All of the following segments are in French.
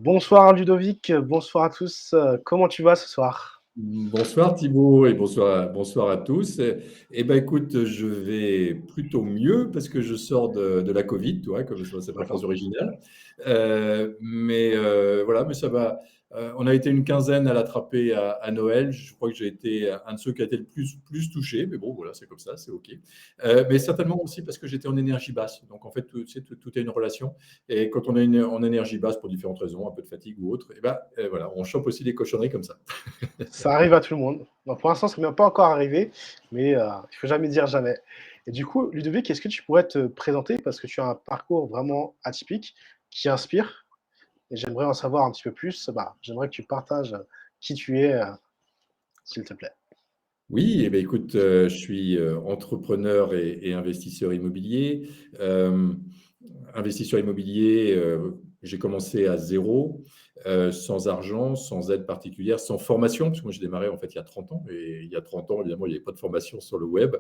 Bonsoir Ludovic, bonsoir à tous. Comment tu vas ce soir? Bonsoir Thibaut et bonsoir à tous. Ben écoute, je vais plutôt mieux parce que je sors de la Covid, tu vois, comme ça, c'est pas très D'accord. original. Voilà, mais ça va. On a été une quinzaine à l'attraper à Noël. Je crois que j'ai été un de ceux qui a été le plus touché, mais bon, voilà, c'est comme ça, c'est OK. Mais certainement aussi parce que j'étais en énergie basse. Donc en fait, tu sais, tout est une relation. Et quand on est en énergie basse pour différentes raisons, un peu de fatigue ou autre, voilà, on chope aussi des cochonneries comme ça. Ça arrive à tout le monde. Bon, pour l'instant, ça ne m'est pas encore arrivé, mais il ne faut jamais dire jamais. Et du coup, Ludovic, est-ce que tu pourrais te présenter parce que tu as un parcours vraiment atypique qui inspire et j'aimerais en savoir un petit peu plus. J'aimerais que tu partages qui tu es, s'il te plaît. Oui, eh bien, écoute, je suis entrepreneur et investisseur immobilier. Euh, Investisseur immobilier, j'ai commencé à zéro, sans argent, sans aide particulière, sans formation, parce que moi j'ai démarré en fait il y a 30 ans, et il y a 30 ans, évidemment, il n'y avait pas de formation sur le web.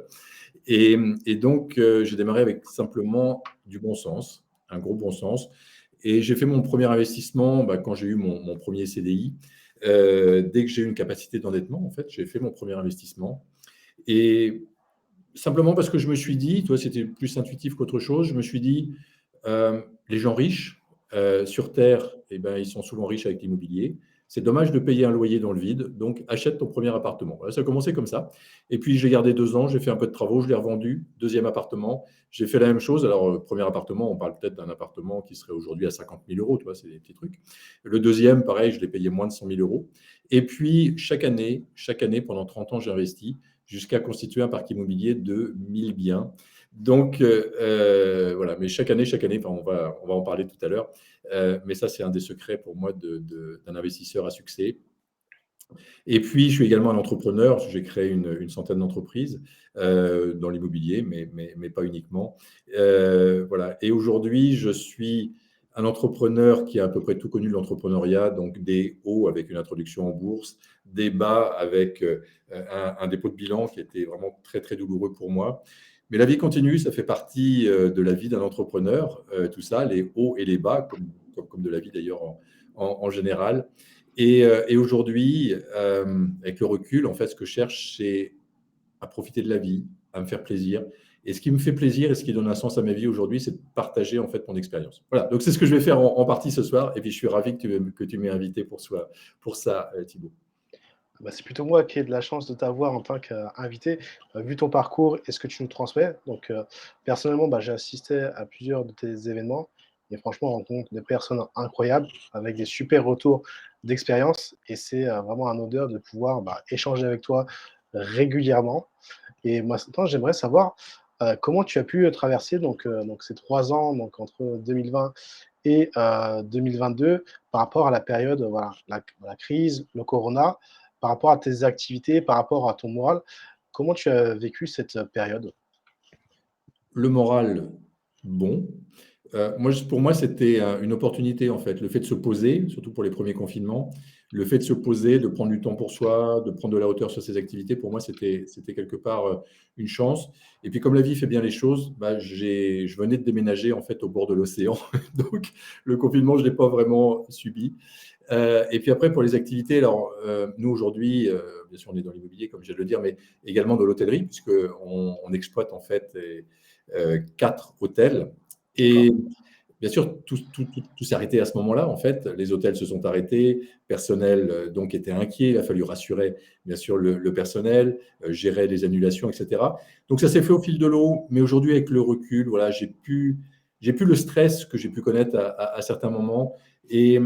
Et donc, j'ai démarré avec simplement du bon sens, un gros bon sens. Et j'ai fait mon premier investissement quand j'ai eu mon premier CDI. Dès que j'ai eu une capacité d'endettement, en fait, j'ai fait mon premier investissement. Et simplement parce que je me suis dit, toi, c'était plus intuitif qu'autre chose, je me suis dit, les gens riches sur Terre, eh ben, ils sont souvent riches avec l'immobilier. C'est dommage de payer un loyer dans le vide, donc achète ton premier appartement. Voilà, ça a commencé comme ça. Et puis j'ai gardé 2 ans, j'ai fait un peu de travaux, je l'ai revendu. Deuxième appartement, j'ai fait la même chose. Alors, premier appartement, on parle peut-être d'un appartement qui serait aujourd'hui à 50 000 euros, tu vois, c'est des petits trucs. Le deuxième, pareil, je l'ai payé moins de 100 000 euros. Et puis, chaque année, pendant 30 ans, j'ai investi jusqu'à constituer un parc immobilier de 1000 biens. Donc, voilà, mais chaque année, enfin, on va en parler tout à l'heure, mais ça, c'est un des secrets pour moi d'un investisseur à succès. Et puis, je suis également un entrepreneur. J'ai créé une centaine d'entreprises dans l'immobilier, mais pas uniquement. Voilà. Et aujourd'hui, je suis un entrepreneur qui a à peu près tout connu de l'entrepreneuriat, donc des hauts avec une introduction en bourse, des bas avec un dépôt de bilan qui était vraiment très, très douloureux pour moi. Mais la vie continue, ça fait partie de la vie d'un entrepreneur, tout ça, les hauts et les bas, comme de la vie d'ailleurs en général. Et aujourd'hui, avec le recul, en fait, ce que je cherche, c'est à profiter de la vie, à me faire plaisir. Et ce qui me fait plaisir et ce qui donne un sens à ma vie aujourd'hui, c'est de partager en fait mon expérience. Voilà, donc c'est ce que je vais faire en partie ce soir. Et puis je suis ravi que tu m'aies invité pour ça, Thibaut. C'est plutôt moi qui ai de la chance de t'avoir en tant qu'invité, vu ton parcours et ce que tu nous transmets. Donc, personnellement, j'ai assisté à plusieurs de tes événements et franchement, on rencontre des personnes incroyables avec des super retours d'expérience et c'est vraiment un honneur de pouvoir échanger avec toi régulièrement. Et moi, maintenant, j'aimerais savoir comment tu as pu traverser donc ces 3 ans, donc entre 2020 et 2022, par rapport à la période, voilà, la crise, le corona, par rapport à tes activités, par rapport à ton moral. Comment tu as vécu cette période? Le moral, bon. Pour moi, c'était une opportunité, en fait. Le fait de se poser, surtout pour les premiers confinements, le fait de se poser, de prendre du temps pour soi, de prendre de la hauteur sur ses activités, pour moi, c'était quelque part une chance. Et puis, comme la vie fait bien les choses, je venais de déménager, en fait, au bord de l'océan. Donc, le confinement, je ne l'ai pas vraiment subi. Et puis après, pour les activités, alors, nous, aujourd'hui, bien sûr, on est dans l'immobilier, comme je viens de le dire, mais également dans l'hôtellerie, puisqu'on exploite, en fait, 4 hôtels. D'accord. Et bien sûr, tout s'est arrêté à ce moment-là, en fait. Les hôtels se sont arrêtés, personnel donc était inquiet, il a fallu rassurer, bien sûr, le personnel, gérer les annulations, etc. Donc ça s'est fait au fil de l'eau, mais aujourd'hui, avec le recul, voilà, j'ai plus le stress que j'ai pu connaître à certains moments. Et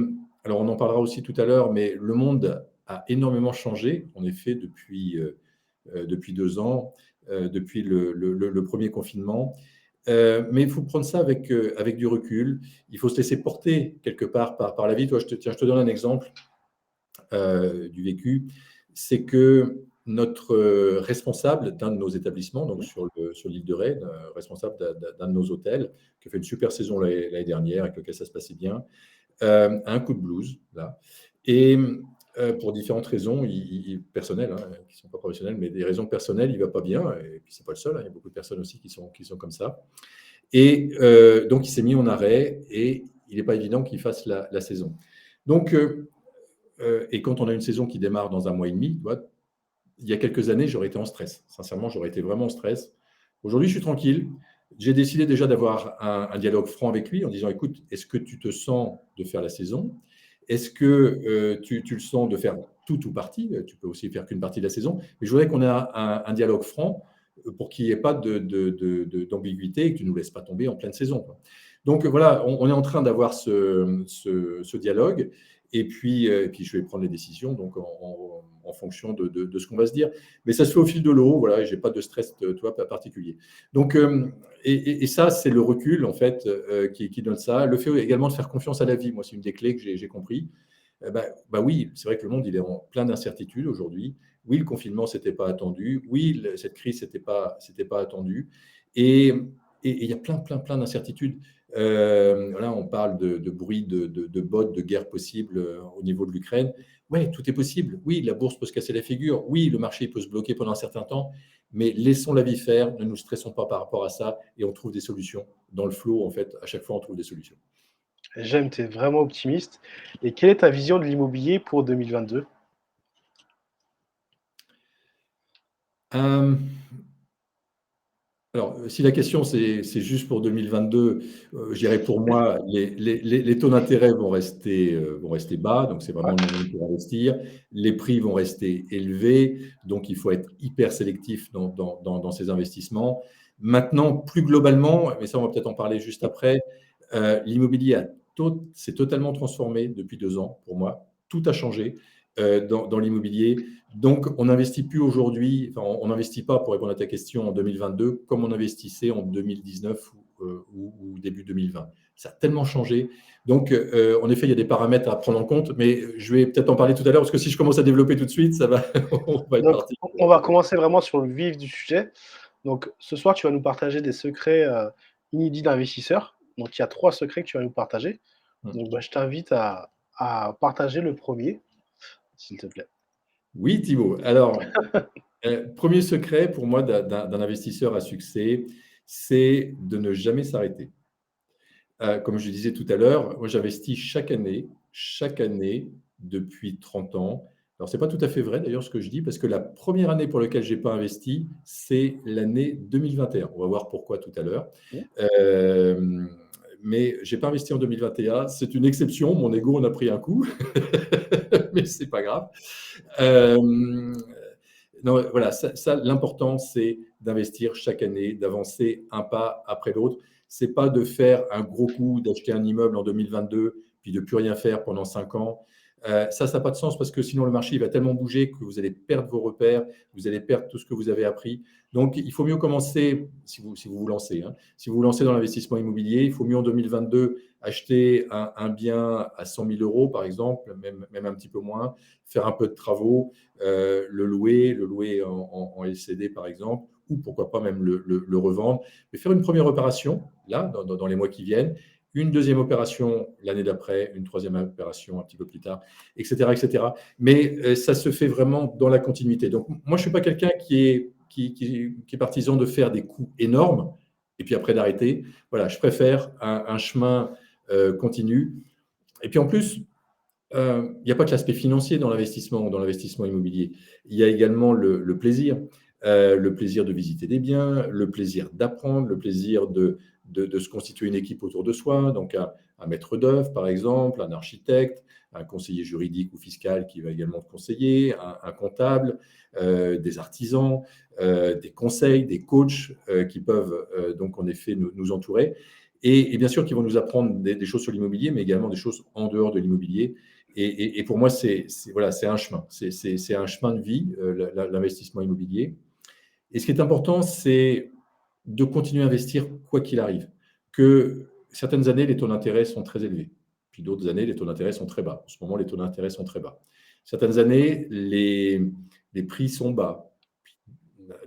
alors, on en parlera aussi tout à l'heure, mais le monde a énormément changé, en effet, depuis 2 ans, depuis le premier confinement. Mais il faut prendre ça avec du recul. Il faut se laisser porter quelque part par la vie. Toi, je te donne un exemple du vécu. C'est que notre responsable d'un de nos établissements, donc Mhm. sur l'île de Ré, responsable d'un de nos hôtels, qui a fait une super saison l'année dernière, avec lequel ça se passait bien, a un coup de blues, là. Et pour différentes raisons personnelles, hein, qui ne sont pas professionnelles, mais des raisons personnelles, il ne va pas bien. Et puis, ce n'est pas le seul, hein, il y a beaucoup de personnes aussi qui sont comme ça. Et donc, il s'est mis en arrêt et il n'est pas évident qu'il fasse la saison. Donc, et quand on a une saison qui démarre dans un mois et demi, tu vois, il y a quelques années, j'aurais été en stress. Sincèrement, j'aurais été vraiment en stress. Aujourd'hui, je suis tranquille. J'ai décidé déjà d'avoir un dialogue franc avec lui en disant, écoute, est-ce que tu te sens de faire la saison? Est-ce que tu le sens de faire tout ou partie? Tu peux aussi faire qu'une partie de la saison. Mais je voudrais qu'on ait un dialogue franc pour qu'il n'y ait pas d'ambiguïté et que tu ne nous laisses pas tomber en pleine saison, quoi. Donc voilà, on est en train d'avoir ce dialogue. Et puis, je vais prendre les décisions donc en fonction de ce qu'on va se dire. Mais ça se fait au fil de l'eau, voilà, je n'ai pas de stress, toi, pas particulier. Donc, et ça, c'est le recul, en fait, qui donne ça. Le fait également de faire confiance à la vie, moi, c'est une des clés que j'ai compris. Bah oui, c'est vrai que le monde, il est en plein d'incertitudes aujourd'hui. Oui, le confinement, ce n'était pas attendu. Oui, cette crise, c'était pas attendu. Et il y a plein d'incertitudes. Là, on parle de bruit, de bots, de guerre possible au niveau de l'Ukraine. Oui, tout est possible. Oui, la bourse peut se casser la figure. Oui, le marché peut se bloquer pendant un certain temps. Mais laissons la vie faire, ne nous stressons pas par rapport à ça et on trouve des solutions. Dans le flow, en fait, à chaque fois, on trouve des solutions. J'aime, tu es vraiment optimiste. Et quelle est ta vision de l'immobilier pour 2022? Euh, Alors, si la question c'est juste pour 2022, je dirais pour moi, les taux d'intérêt vont rester bas, donc c'est Ouais. vraiment le moment pour investir. Les prix vont rester élevés, donc il faut être hyper sélectif dans ces investissements. Maintenant, plus globalement, mais ça on va peut-être en parler juste après, l'immobilier s'est totalement transformé depuis 2 ans pour moi. Tout a changé dans l'immobilier. Donc, on n'investit plus aujourd'hui, enfin, on n'investit pas, pour répondre à ta question, en 2022 comme on investissait en 2019 ou début 2020. Ça a tellement changé. Donc, en effet, il y a des paramètres à prendre en compte, mais je vais peut-être en parler tout à l'heure, parce que si je commence à développer tout de suite, ça va, on va être Donc, parti. on va commencer vraiment sur le vif du sujet. Donc, ce soir, tu vas nous partager des secrets inédits d'investisseurs. Donc, il y a 3 secrets que tu vas nous partager. Donc, bah, je t'invite à partager le premier, s'il te plaît. Oui, Thibault. Alors, premier secret pour moi d'un investisseur à succès, c'est de ne jamais s'arrêter. Comme je disais tout à l'heure, moi j'investis chaque année depuis 30 ans. Alors, ce n'est pas tout à fait vrai d'ailleurs ce que je dis, parce que la première année pour laquelle je n'ai pas investi, c'est l'année 2021. On va voir pourquoi tout à l'heure. Euh, mais je n'ai pas investi en 2021. C'est une exception. Mon ego en a pris un coup, mais ce n'est pas grave. Euh, non, voilà, l'important, c'est d'investir chaque année, d'avancer un pas après l'autre. Ce n'est pas de faire un gros coup, d'acheter un immeuble en 2022, puis de ne plus rien faire pendant 5 ans. Ça n'a pas de sens parce que sinon le marché il va tellement bouger que vous allez perdre vos repères, vous allez perdre tout ce que vous avez appris. Donc, il faut mieux commencer, si vous vous lancez, hein, si vous vous lancez dans l'investissement immobilier, il faut mieux en 2022 acheter un bien à 100 000 euros, par exemple, même un petit peu moins, faire un peu de travaux, le louer en LCD, par exemple, ou pourquoi pas même le revendre. Mais faire une première opération, là, dans les mois qui viennent, une deuxième opération l'année d'après, une troisième opération un petit peu plus tard, etc. etc. Mais ça se fait vraiment dans la continuité. Donc, moi, je ne suis pas quelqu'un qui est partisan de faire des coûts énormes et puis après d'arrêter. Voilà, je préfère un chemin continu. Et puis en plus, il n'y a pas que l'aspect financier dans l'investissement immobilier. Il y a également le plaisir. Le plaisir de visiter des biens, le plaisir d'apprendre, le plaisir de se constituer une équipe autour de soi, donc un maître d'œuvre, par exemple, un architecte, un conseiller juridique ou fiscal qui va également te conseiller, un comptable, des artisans, des conseils, des coachs qui peuvent donc en effet nous entourer. Et bien sûr, qui vont nous apprendre des choses sur l'immobilier, mais également des choses en dehors de l'immobilier. Et pour moi, voilà, c'est un chemin. C'est un chemin de vie, l'investissement immobilier. Et ce qui est important, c'est de continuer à investir quoi qu'il arrive. Que certaines années, les taux d'intérêt sont très élevés. Puis d'autres années, les taux d'intérêt sont très bas. En ce moment, les taux d'intérêt sont très bas. Certaines années, les prix sont bas.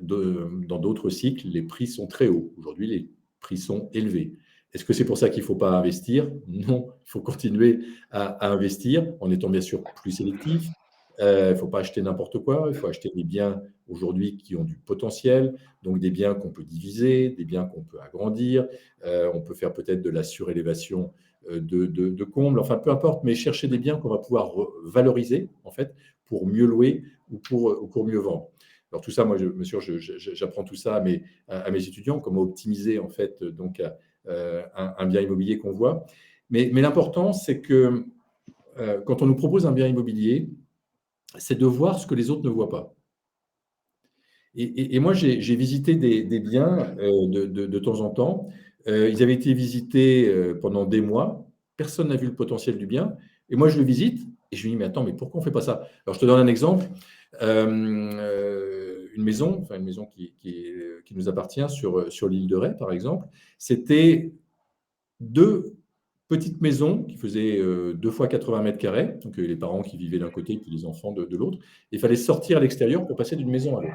Dans d'autres cycles, les prix sont très hauts. Aujourd'hui, les prix sont élevés. Est-ce que c'est pour ça qu'il ne faut pas investir? Non, il faut continuer à investir en étant bien sûr plus sélectif. Il ne faut pas acheter n'importe quoi. Il faut acheter des biens aujourd'hui qui ont du potentiel, donc des biens qu'on peut diviser, des biens qu'on peut agrandir. On peut faire peut-être de la surélévation de combles, enfin peu importe, mais chercher des biens qu'on va pouvoir valoriser en fait pour mieux louer ou pour mieux vendre. Alors tout ça, moi, bien sûr, j'apprends tout ça à mes étudiants, comment optimiser en fait donc un bien immobilier qu'on voit. Mais l'important, c'est que quand on nous propose un bien immobilier, c'est de voir ce que les autres ne voient pas. Et moi, j'ai visité des biens de temps en temps. Ils avaient été visités pendant des mois. Personne n'a vu le potentiel du bien. Et moi, je le visite et je me dis, mais attends, mais pourquoi on ne fait pas ça? Alors, je te donne un exemple. Une maison, enfin une maison qui nous appartient sur l'île de Ré, par exemple, c'était deux petites maisons qui faisaient 2 fois 80 mètres carrés. Donc, les parents qui vivaient d'un côté, puis les enfants de l'autre. Il fallait sortir à l'extérieur pour passer d'une maison à l'autre.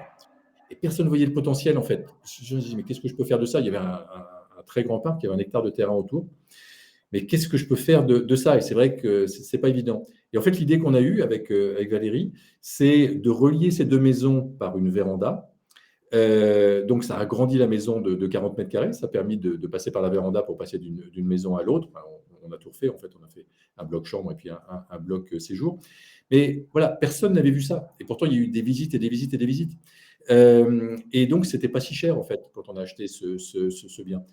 Et personne ne voyait le potentiel, en fait. Je me dis, mais qu'est-ce que je peux faire de ça? Il y avait un très grand parc, il y avait 1 hectare de terrain autour. Mais qu'est-ce que je peux faire de ça? Et c'est vrai que ce n'est pas évident. Et en fait, l'idée qu'on a eue avec Valérie, c'est de relier ces deux maisons par une véranda. Donc, ça a agrandi la maison de 40 mètres carrés. Ça a permis de passer par la véranda pour passer d'une maison à l'autre. Enfin, on a tout refait, en fait. On a fait un bloc chambre et puis un bloc séjour. Mais voilà, personne n'avait vu ça. Et pourtant, il y a eu des visites et des visites et des visites. Et donc, ce n'était pas si cher, en fait, quand on a acheté ce bien.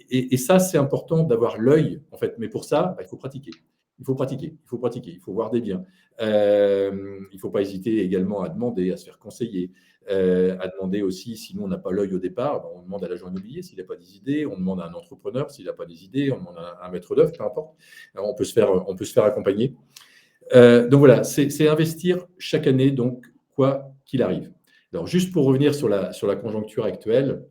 Et ça, c'est important d'avoir l'œil, en fait. Mais pour ça, il faut pratiquer. Il faut pratiquer, il faut pratiquer, il faut voir des biens. Il ne faut pas hésiter également à demander, à se faire conseiller, à demander aussi, si nous, on n'a pas l'œil au départ, on demande à l'agent immobilier s'il n'a pas des idées, on demande à un entrepreneur s'il n'a pas des idées, on demande à un maître d'œuvre, peu importe. Alors, on peut se faire accompagner. Donc voilà, c'est investir chaque année, donc quoi qu'il arrive. Alors juste pour revenir sur la conjoncture actuelle,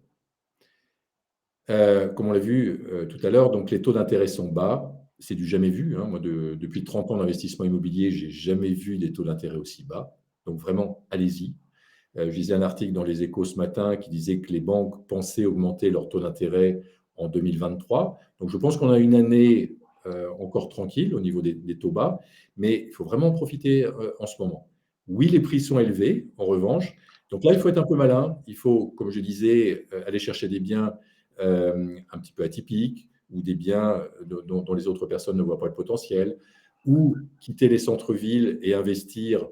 comme on l'a vu tout à l'heure, donc les taux d'intérêt sont bas. C'est du jamais vu. Moi, depuis 30 ans d'investissement immobilier, je n'ai jamais vu des taux d'intérêt aussi bas. Donc vraiment, allez-y. Je lisais un article dans Les Échos ce matin qui disait que les banques pensaient augmenter leur taux d'intérêt en 2023. Donc je pense qu'on a une année encore tranquille au niveau des taux bas, mais il faut vraiment en profiter en ce moment. Oui, les prix sont élevés, en revanche. Donc là, il faut être un peu malin. Il faut, comme je disais, aller chercher des biens un petit peu atypiques ou des biens dont les autres personnes ne voient pas le potentiel, ou quitter les centres-villes et investir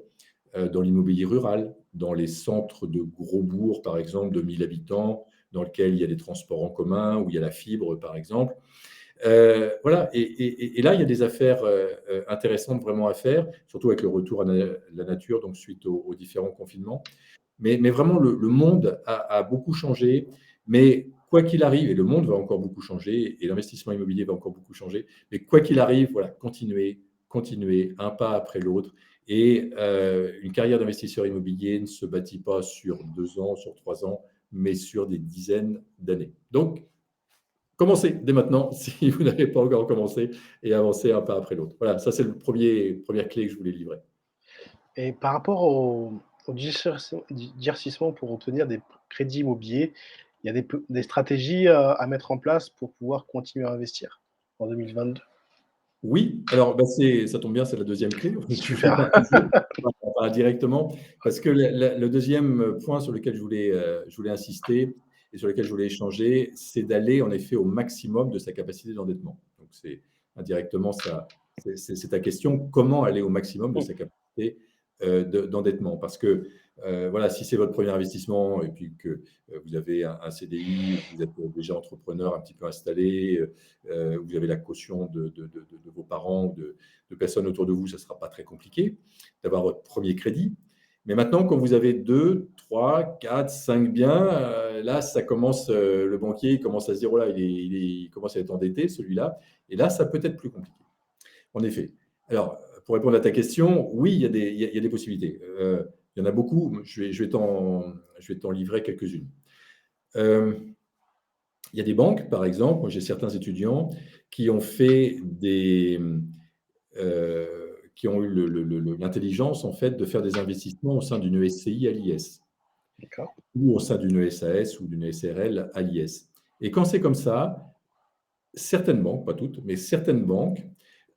dans l'immobilier rural, dans les centres de gros bourgs, par exemple, de 1000 habitants, dans lesquels il y a des transports en commun, où il y a la fibre, par exemple. Voilà, et là, il y a des affaires intéressantes vraiment à faire, surtout avec le retour à la nature, donc suite aux différents confinements. Mais vraiment, le monde a beaucoup changé, mais quoi qu'il arrive, et le monde va encore beaucoup changer, et l'investissement immobilier va encore beaucoup changer, mais quoi qu'il arrive, voilà, continuez, un pas après l'autre. Et une carrière d'investisseur immobilier ne se bâtit pas sur 2 ans, sur 3 ans, mais sur des dizaines d'années. Donc, commencez dès maintenant, si vous n'avez pas encore commencé, et avancez un pas après l'autre. Voilà, ça c'est première clé que je voulais livrer. Et par rapport au durcissement pour obtenir des crédits immobiliers, il y a des stratégies à mettre en place pour pouvoir continuer à investir en 2022? Oui, alors ça tombe bien, c'est la deuxième clé. Je vais Super. partager directement, parce que le deuxième point sur lequel je voulais insister et sur lequel je voulais échanger, c'est d'aller en effet au maximum de sa capacité d'endettement. Donc c'est indirectement ça, c'est ta question, comment aller au maximum de sa capacité d'endettement? Parce que voilà, si c'est votre premier investissement et puis que vous avez un CDI, vous êtes déjà entrepreneur un petit peu installé, vous avez la caution de vos parents ou de personnes autour de vous, ça ne sera pas très compliqué d'avoir votre premier crédit. Mais maintenant, quand vous avez 2, 3, 4, 5 biens, là, ça commence, le banquier commence à se dire, oh là, il commence à être endetté, celui-là. Et là, ça peut être plus compliqué. En effet. Alors, pour répondre à ta question, oui, il y a des possibilités. Il y en a beaucoup. Je vais t'en livrer quelques-unes. Il y a des banques, par exemple. Moi, j'ai certains étudiants qui ont fait qui ont eu l'intelligence, en fait, de faire des investissements au sein d'une SCI à l'IS D'accord. ou au sein d'une SAS ou d'une SRL à l'IS. Et quand c'est comme ça, certaines banques, pas toutes, mais certaines banques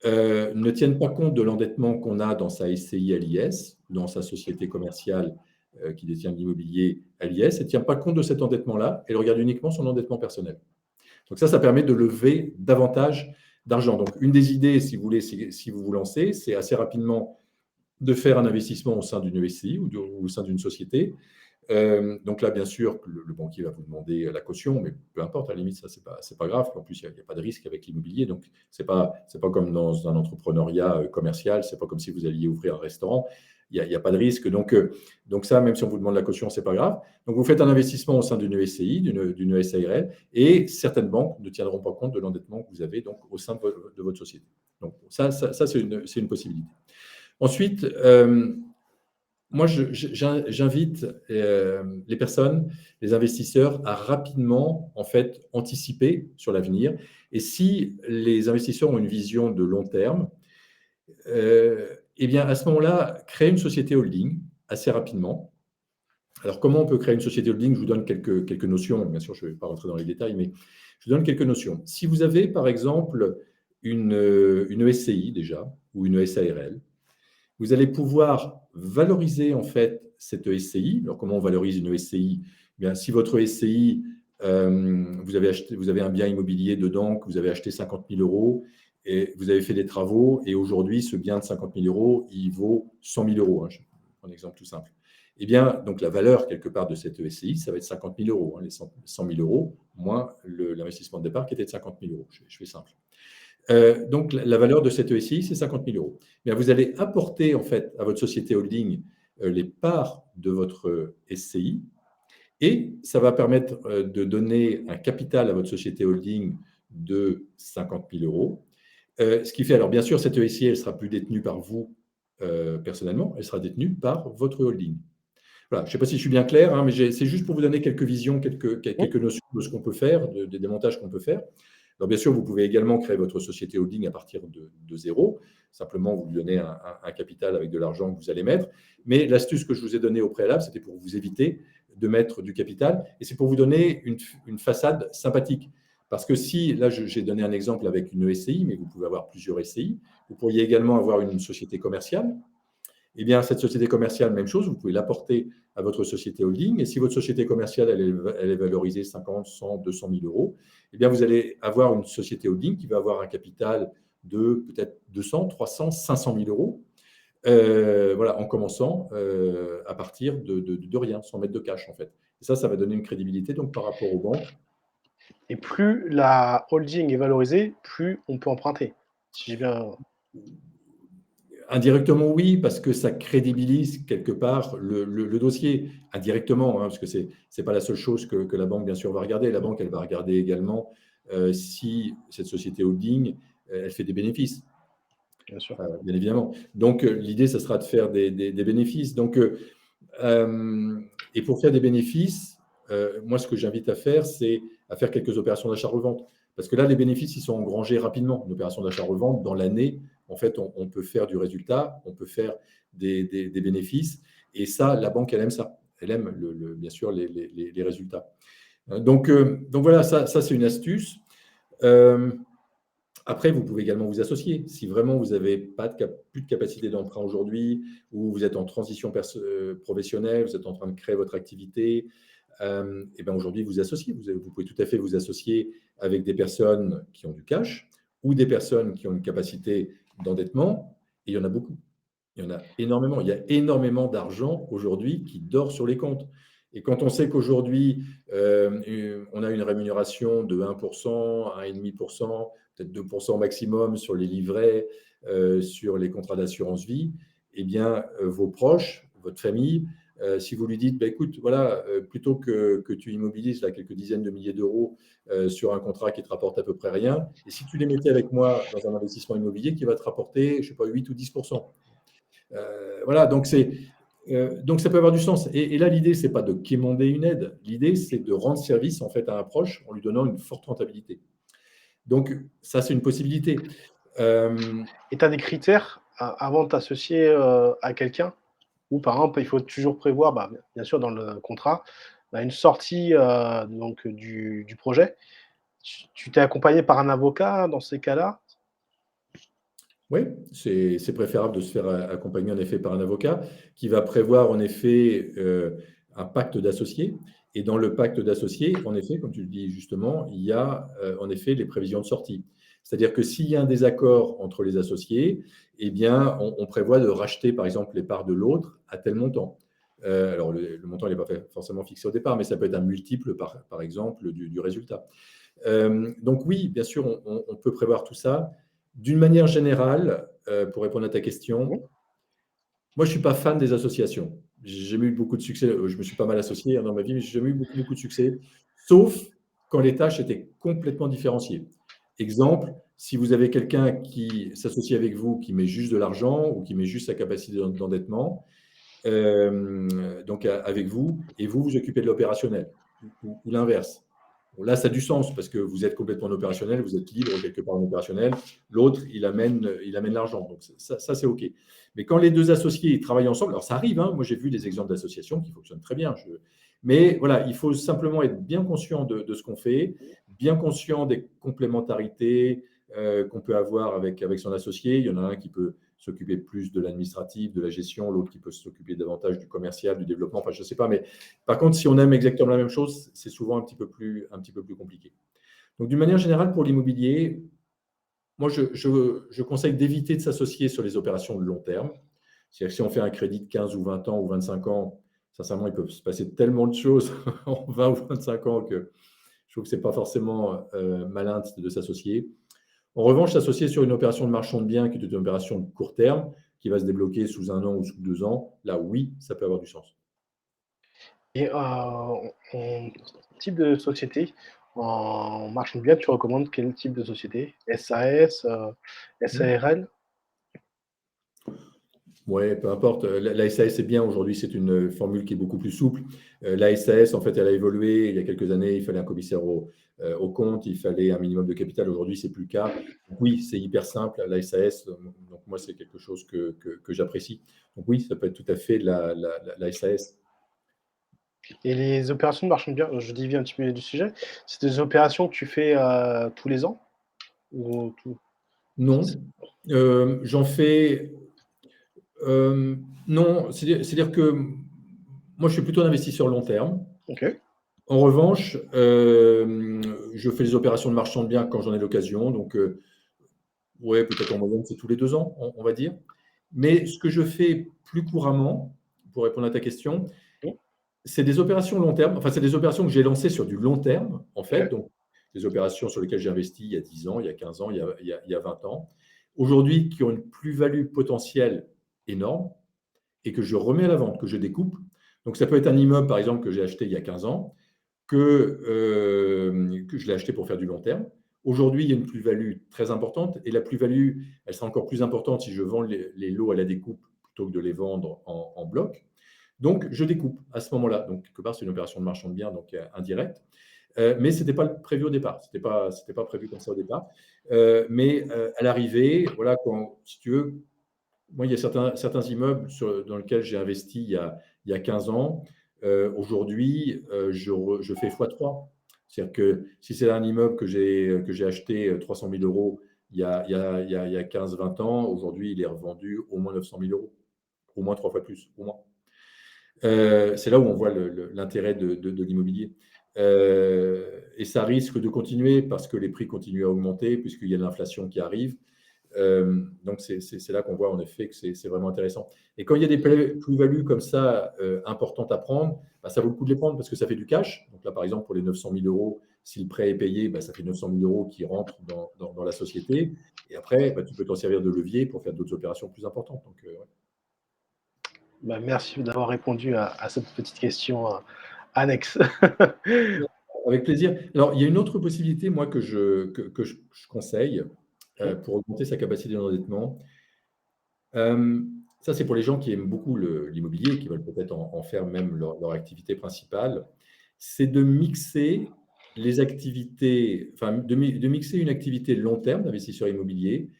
ne tiennent pas compte de l'endettement qu'on a dans sa SCI à l'IS, dans sa société commerciale qui détient de l'immobilier à l'IS, et ne tiennent pas compte de cet endettement-là, elle regarde uniquement son endettement personnel. Donc ça permet de lever davantage d'argent. Donc, une des idées, si vous voulez, si vous vous lancez, c'est assez rapidement de faire un investissement au sein d'une SCI ou au sein d'une société. Donc là, bien sûr, le banquier va vous demander la caution, mais peu importe, à la limite, ça, c'est pas grave. En plus, il n'y a pas de risque avec l'immobilier. Donc, c'est pas comme dans un entrepreneuriat commercial, c'est pas comme si vous alliez ouvrir un restaurant. Il y a pas de risque. Donc ça, même si on vous demande la caution, c'est pas grave. Donc, vous faites un investissement au sein d'une SCI, d'une SARL, et certaines banques ne tiendront pas compte de l'endettement que vous avez donc, au sein de votre société. Donc, ça c'est une possibilité. Ensuite, moi, j'invite les personnes, les investisseurs à rapidement, en fait, anticiper sur l'avenir. Et si les investisseurs ont une vision de long terme, eh bien, à ce moment-là, créer une société holding assez rapidement. Alors, comment on peut créer une société holding? Je vous donne quelques notions. Bien sûr, je ne vais pas rentrer dans les détails, mais je vous donne quelques notions. Si vous avez, par exemple, une SCI déjà, ou une SARL, vous allez pouvoir valoriser en fait cette SCI. Alors, comment on valorise une SCI? Eh bien, si votre SCI, vous avez un bien immobilier dedans, que vous avez acheté 50 000 euros, et vous avez fait des travaux, et aujourd'hui, ce bien de 50 000 euros, il vaut 100 000 euros. Je prends un exemple tout simple. Eh bien, donc la valeur quelque part de cette SCI, ça va être 50 000 euros, les 100 000 euros, moins l'investissement de départ qui était de 50 000 euros. Je fais simple. Donc, la valeur de cette SCI, c'est 50 000 euros. Bien, vous allez apporter en fait à votre société holding les parts de votre SCI et ça va permettre de donner un capital à votre société holding de 50 000 euros. Ce qui fait, alors bien sûr, cette SCI, elle ne sera plus détenue par vous personnellement, elle sera détenue par votre holding. Voilà, je ne sais pas si je suis bien clair, hein, mais c'est juste pour vous donner quelques visions, quelques notions de ce qu'on peut faire, des démontages qu'on peut faire. Alors, bien sûr, vous pouvez également créer votre société holding à partir de zéro. Simplement, vous lui donnez un capital avec de l'argent que vous allez mettre. Mais l'astuce que je vous ai donnée au préalable, c'était pour vous éviter de mettre du capital. Et c'est pour vous donner une façade sympathique. Parce que si, là, j'ai donné un exemple avec une SCI, mais vous pouvez avoir plusieurs SCI. Vous pourriez également avoir une société commerciale. Eh bien, cette société commerciale, même chose, vous pouvez l'apporter à votre société holding. Et si votre société commerciale, elle est valorisée 50, 100, 200 000 euros, eh bien, vous allez avoir une société holding qui va avoir un capital de peut-être 200, 300, 500 000 euros, voilà, en commençant à partir de rien, sans mettre de cash, en fait. Et ça va donner une crédibilité donc, par rapport aux banques. Et plus la holding est valorisée, plus on peut emprunter. Si j'ai bien... Indirectement, oui, parce que ça crédibilise quelque part le dossier. Indirectement, hein, parce que ce n'est pas la seule chose que la banque, bien sûr, va regarder. La banque, elle va regarder également si cette société holding, elle fait des bénéfices. Bien sûr. Bien évidemment. Donc, l'idée, ça sera de faire des bénéfices. Donc, et pour faire des bénéfices, moi, ce que j'invite à faire, c'est à faire quelques opérations d'achat-revente. Parce que là, les bénéfices, ils sont engrangés rapidement. Une opération d'achat-revente, dans l'année, en fait, on peut faire du résultat, on peut faire des bénéfices. Et ça, la banque, elle aime ça. Elle aime, bien sûr, les résultats. Donc voilà, ça c'est une astuce. Après, vous pouvez également vous associer. Si vraiment vous n'avez plus de capacité d'emprunt aujourd'hui, ou vous êtes en transition professionnelle, vous êtes en train de créer votre activité, et bien aujourd'hui, vous associez. Vous pouvez tout à fait vous associer avec des personnes qui ont du cash ou des personnes qui ont une capacité d'endettement. Et il y en a beaucoup. Il y en a énormément. Il y a énormément d'argent aujourd'hui qui dort sur les comptes. Et quand on sait qu'aujourd'hui, on a une rémunération de 1%, 1,5%, peut-être 2% maximum sur les livrets, sur les contrats d'assurance vie, eh bien, vos proches, votre famille, si vous lui dites, bah, écoute, voilà, plutôt que tu immobilises là, quelques dizaines de milliers d'euros sur un contrat qui te rapporte à peu près rien, et si tu les mettais avec moi dans un investissement immobilier qui va te rapporter, je ne sais pas, 8 ou 10%. Voilà, donc ça peut avoir du sens. Et là, l'idée, ce n'est pas de quémander une aide. L'idée, c'est de rendre service en fait à un proche en lui donnant une forte rentabilité. Donc, ça, c'est une possibilité. Et tu as des critères avant de t'associer à quelqu'un? Ou par exemple, il faut toujours prévoir, bien sûr, dans le contrat, une sortie donc, du projet. Tu t'es accompagné par un avocat dans ces cas-là? Oui, c'est préférable de se faire accompagner en effet par un avocat qui va prévoir en effet un pacte d'associés. Et dans le pacte d'associés, en effet, comme tu le dis justement, il y a en effet les prévisions de sortie. C'est-à-dire que s'il y a un désaccord entre les associés, eh bien, on prévoit de racheter, par exemple, les parts de l'autre à tel montant. Alors, le montant n'est pas forcément fixé au départ, mais ça peut être un multiple, par exemple, du résultat. Donc oui, bien sûr, on peut prévoir tout ça. D'une manière générale, pour répondre à ta question, moi, je ne suis pas fan des associations. J'ai jamais eu beaucoup de succès. Je me suis pas mal associé dans ma vie, mais je n'ai jamais eu beaucoup de succès, sauf quand les tâches étaient complètement différenciées. Exemple, si vous avez quelqu'un qui s'associe avec vous, qui met juste de l'argent ou qui met juste sa capacité d'endettement, donc avec vous, et vous vous occupez de l'opérationnel, ou l'inverse. Bon, là, ça a du sens parce que vous êtes complètement en opérationnel, vous êtes libre quelque part en opérationnel. L'autre, il amène l'argent. Donc, ça c'est OK. Mais quand les deux associés travaillent ensemble, alors ça arrive, hein, moi j'ai vu des exemples d'associations qui fonctionnent très bien. Mais voilà, il faut simplement être bien conscient de ce qu'on fait, bien conscient des complémentarités qu'on peut avoir avec son associé. Il y en a un qui peut s'occuper plus de l'administratif, de la gestion, l'autre qui peut s'occuper davantage du commercial, du développement, enfin je ne sais pas, mais par contre, si on aime exactement la même chose, c'est souvent un petit peu plus compliqué. Donc d'une manière générale, pour l'immobilier, moi je conseille d'éviter de s'associer sur les opérations de long terme. C'est-à-dire que si on fait un crédit de 15 ou 20 ans ou 25 ans, sincèrement, il peut se passer tellement de choses en 20 ou 25 ans que je trouve que ce n'est pas forcément malin de s'associer. En revanche, s'associer sur une opération de marchand de biens qui est une opération de court terme, qui va se débloquer sous 1 an ou sous 2 ans, là, oui, ça peut avoir du sens. Et en type de société, en marchand de biens, tu recommandes quel type de société? SAS, SARL? Oui, peu importe. La SAS, c'est bien. Aujourd'hui, c'est une formule qui est beaucoup plus souple. La SAS, en fait, elle a évolué. Il y a quelques années, il fallait un commissaire au compte, il fallait un minimum de capital. Aujourd'hui, ce n'est plus le cas. Donc, oui, c'est hyper simple, la SAS. Donc, moi, c'est quelque chose que j'apprécie. Donc, oui, ça peut être tout à fait la SAS. Et les opérations de marchand de biens, je dévie un petit peu du sujet, c'est des opérations que tu fais tous les ans ou tout? Non. J'en fais. Non, c'est-à-dire que moi, je suis plutôt un investisseur long terme. Ok. En revanche, je fais les opérations de marchand de biens quand j'en ai l'occasion. Donc, ouais, peut-être en moyenne, c'est tous les 2 ans, on va dire. Mais ce que je fais plus couramment, pour répondre à ta question, Ok. c'est des opérations long terme. Enfin, c'est des opérations que j'ai lancées sur du long terme, en fait. Ok. Donc, des opérations sur lesquelles j'ai investi il y a 10 ans, il y a 15 ans, il y a 20 ans. Aujourd'hui, qui ont une plus-value potentielle énorme et que je remets à la vente, que je découpe. Donc, ça peut être un immeuble, par exemple, que j'ai acheté il y a 15 ans, que je l'ai acheté pour faire du long terme. Aujourd'hui, il y a une plus-value très importante et la plus-value, elle sera encore plus importante si je vends les lots à la découpe plutôt que de les vendre en bloc. Donc, je découpe à ce moment-là. Donc, quelque part, c'est une opération de marchand de biens, donc indirecte. Mais ce n'était pas prévu au départ. Ce n'était pas prévu comme ça au départ. Mais à l'arrivée, voilà, si tu veux, moi, il y a certains immeubles dans lesquels j'ai investi il y a 15 ans. Aujourd'hui, je fais x3. C'est-à-dire que si c'est un immeuble que j'ai acheté 300 000 euros il y a 15-20 ans, aujourd'hui, il est revendu au moins 900 000 euros. Au moins 3 fois plus, au moins. C'est là où on voit l'intérêt de l'immobilier. Et ça risque de continuer parce que les prix continuent à augmenter, puisqu'il y a de l'inflation qui arrive. Donc, c'est là qu'on voit en effet que c'est vraiment intéressant. Et quand il y a des plus-values comme ça importantes à prendre, bah, ça vaut le coup de les prendre parce que ça fait du cash. Donc là, par exemple, pour les 900 000 euros, si le prêt est payé, bah, ça fait 900 000 euros qui rentrent dans la société. Et après, bah, tu peux t'en servir de levier pour faire d'autres opérations plus importantes. Donc, ouais. Bah, merci d'avoir répondu à cette petite question annexe. Avec plaisir. Alors, il y a une autre possibilité, moi, que je conseille pour augmenter sa capacité d'endettement. Ça, c'est pour les gens qui aiment beaucoup l'immobilier, qui veulent peut-être en faire même leur activité principale. C'est de mixer les activités, enfin, de mixer une activité long terme d'investisseur immobilier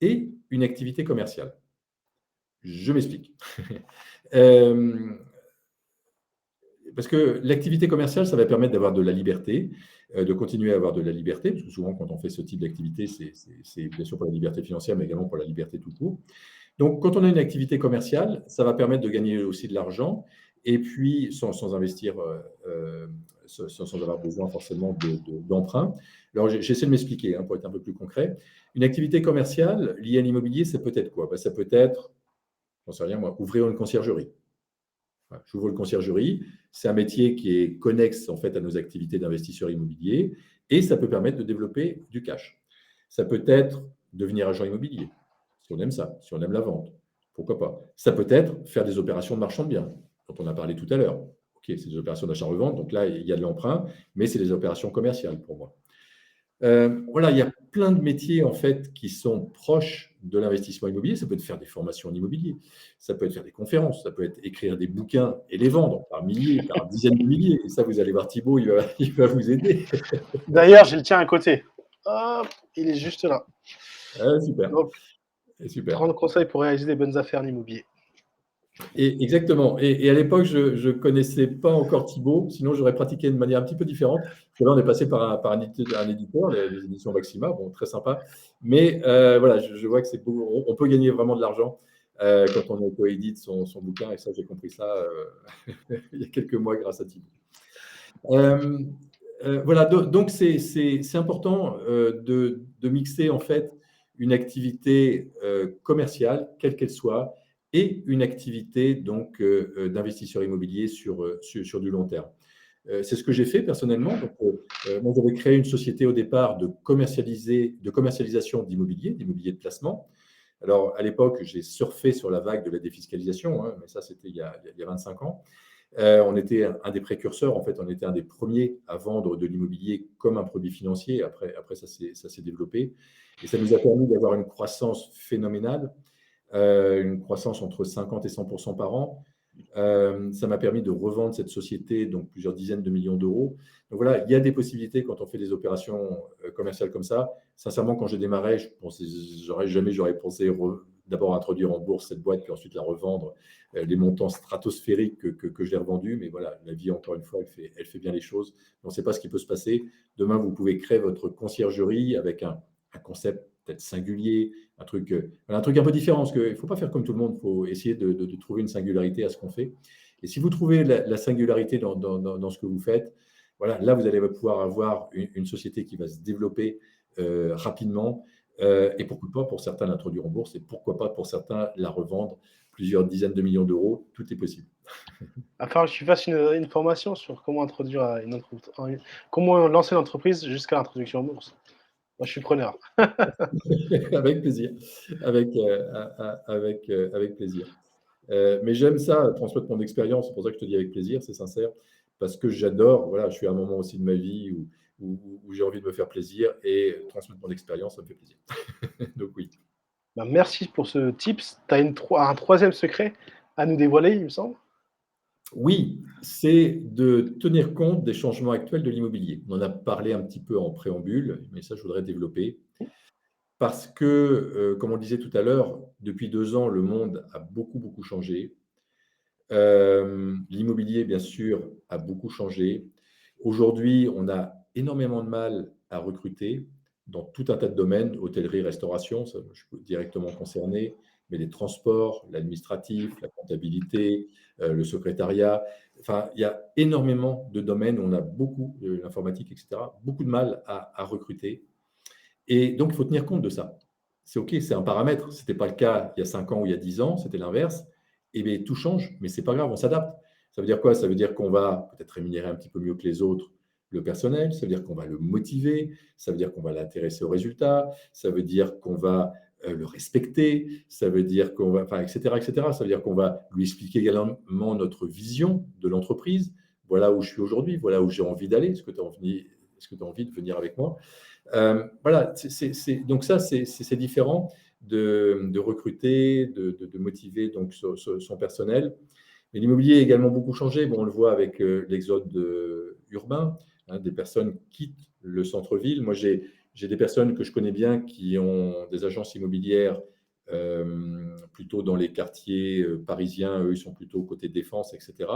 et une activité commerciale. Je m'explique. Parce que l'activité commerciale, ça va permettre d'avoir de la liberté, de continuer à avoir de la liberté, parce que souvent, quand on fait ce type d'activité, c'est bien sûr pour la liberté financière, mais également pour la liberté tout court. Donc, quand on a une activité commerciale, ça va permettre de gagner aussi de l'argent, et puis sans investir, sans avoir besoin forcément d'emprunt. Alors, j'essaie de m'expliquer pour être un peu plus concret. Une activité commerciale liée à l'immobilier, ça peut être quoi? Ça peut être, j'en sais rien moi, ouvrir une conciergerie. Voilà, j'ouvre une conciergerie. C'est un métier qui est connexe en fait à nos activités d'investisseurs immobiliers et ça peut permettre de développer du cash. Ça peut être devenir agent immobilier, si on aime ça, si on aime la vente. Pourquoi pas? Ça peut être faire des opérations de marchand de biens, dont on a parlé tout à l'heure. Ok, c'est des opérations d'achat-revente, donc là, il y a de l'emprunt, mais c'est des opérations commerciales pour moi. Voilà, il y a plein de métiers en fait qui sont proches de l'investissement immobilier. Ça peut être faire des formations en immobilier, ça peut être faire des conférences, ça peut être écrire des bouquins et les vendre par milliers, par dizaines de milliers. Et ça, vous allez voir Thibaut, il va vous aider. D'ailleurs, j'ai le tien à côté. Hop, il est juste là. Super, Donc, super. 30 conseils pour réaliser des bonnes affaires en immobilier. Et exactement. Et à l'époque, je ne connaissais pas encore Thibaut, sinon j'aurais pratiqué de manière un petit peu différente. Parce que là, on est passé par un éditeur, les éditions Maxima, bon, très sympa. Mais voilà, je vois que c'est on peut gagner vraiment de l'argent quand on auto-édite son bouquin. Et ça, j'ai compris ça il y a quelques mois grâce à Thibaut. Voilà, donc c'est important de mixer en fait une activité commerciale, quelle qu'elle soit, et une activité donc d'investisseur immobilier sur du long terme. C'est ce que j'ai fait personnellement. Donc, moi, j'avais créé une société au départ de commercialisation d'immobilier de placement. Alors, à l'époque, j'ai surfé sur la vague de la défiscalisation, mais ça, c'était il y a 25 ans. On était un des précurseurs, en fait, on était un des premiers à vendre de l'immobilier comme un produit financier. Après ça s'est développé. Et ça nous a permis d'avoir une croissance phénoménale, une croissance entre 50 et 100% par an. Ça m'a permis de revendre cette société, donc plusieurs dizaines de millions d'euros. Donc voilà, il y a des possibilités quand on fait des opérations commerciales comme ça. Sincèrement, quand j'ai démarré, j'aurais pensé d'abord introduire en bourse cette boîte, puis ensuite la revendre, les montants stratosphériques que je l'ai revendu. Mais voilà, la vie, encore une fois, elle fait bien les choses. On ne sait pas ce qui peut se passer. Demain, vous pouvez créer votre conciergerie avec un concept peut-être singulier, un truc un peu différent, parce qu'il ne faut pas faire comme tout le monde, il faut essayer de trouver une singularité à ce qu'on fait. Et si vous trouvez la singularité dans ce que vous faites, voilà, là, vous allez pouvoir avoir une société qui va se développer rapidement, et pourquoi pas pour certains l'introduire en bourse, et pourquoi pas pour certains la revendre plusieurs dizaines de millions d'euros, tout est possible. Il va falloir que tu fasses une formation sur comment introduire comment lancer l'entreprise jusqu'à l'introduction en bourse. Moi, je suis preneur. Avec plaisir, avec plaisir. Mais j'aime ça, transmettre mon expérience, c'est pour ça que je te dis avec plaisir, c'est sincère, parce que j'adore, voilà, je suis à un moment aussi de ma vie où j'ai envie de me faire plaisir et transmettre mon expérience, ça me fait plaisir. Donc oui. Bah, merci pour ce tips. Tu as un troisième secret à nous dévoiler, il me semble. Oui, c'est de tenir compte des changements actuels de l'immobilier. On en a parlé un petit peu en préambule, mais ça, je voudrais développer. Parce que, comme on le disait tout à l'heure, depuis 2 ans, le monde a beaucoup, beaucoup changé. L'immobilier, bien sûr, a beaucoup changé. Aujourd'hui, on a énormément de mal à recruter dans tout un tas de domaines, hôtellerie, restauration, ça, je suis directement concerné, mais les transports, l'administratif, la comptabilité, le secrétariat. Enfin, il y a énormément de domaines où on a beaucoup, l'informatique, etc., beaucoup de mal à recruter. Et donc, il faut tenir compte de ça. C'est OK, c'est un paramètre. Ce n'était pas le cas il y a 5 ans ou il y a 10 ans, c'était l'inverse. Et bien, tout change, mais ce n'est pas grave, on s'adapte. Ça veut dire quoi? Ça veut dire qu'on va peut-être rémunérer un petit peu mieux que les autres le personnel, ça veut dire qu'on va le motiver, ça veut dire qu'on va l'intéresser aux résultats, ça veut dire qu'on va le respecter, ça veut dire qu'on va, enfin, etc., etc. Ça veut dire qu'on va lui expliquer également notre vision de l'entreprise. Voilà où je suis aujourd'hui, voilà où j'ai envie d'aller. Est-ce que tu as envie de venir avec moi? Voilà, donc ça, c'est différent de recruter, de motiver donc son personnel. Mais l'immobilier a également beaucoup changé. Bon, on le voit avec l'exode urbain, des personnes quittent le centre-ville. Moi, j'ai des personnes que je connais bien qui ont des agences immobilières plutôt dans les quartiers parisiens. Eux, ils sont plutôt côté défense, etc.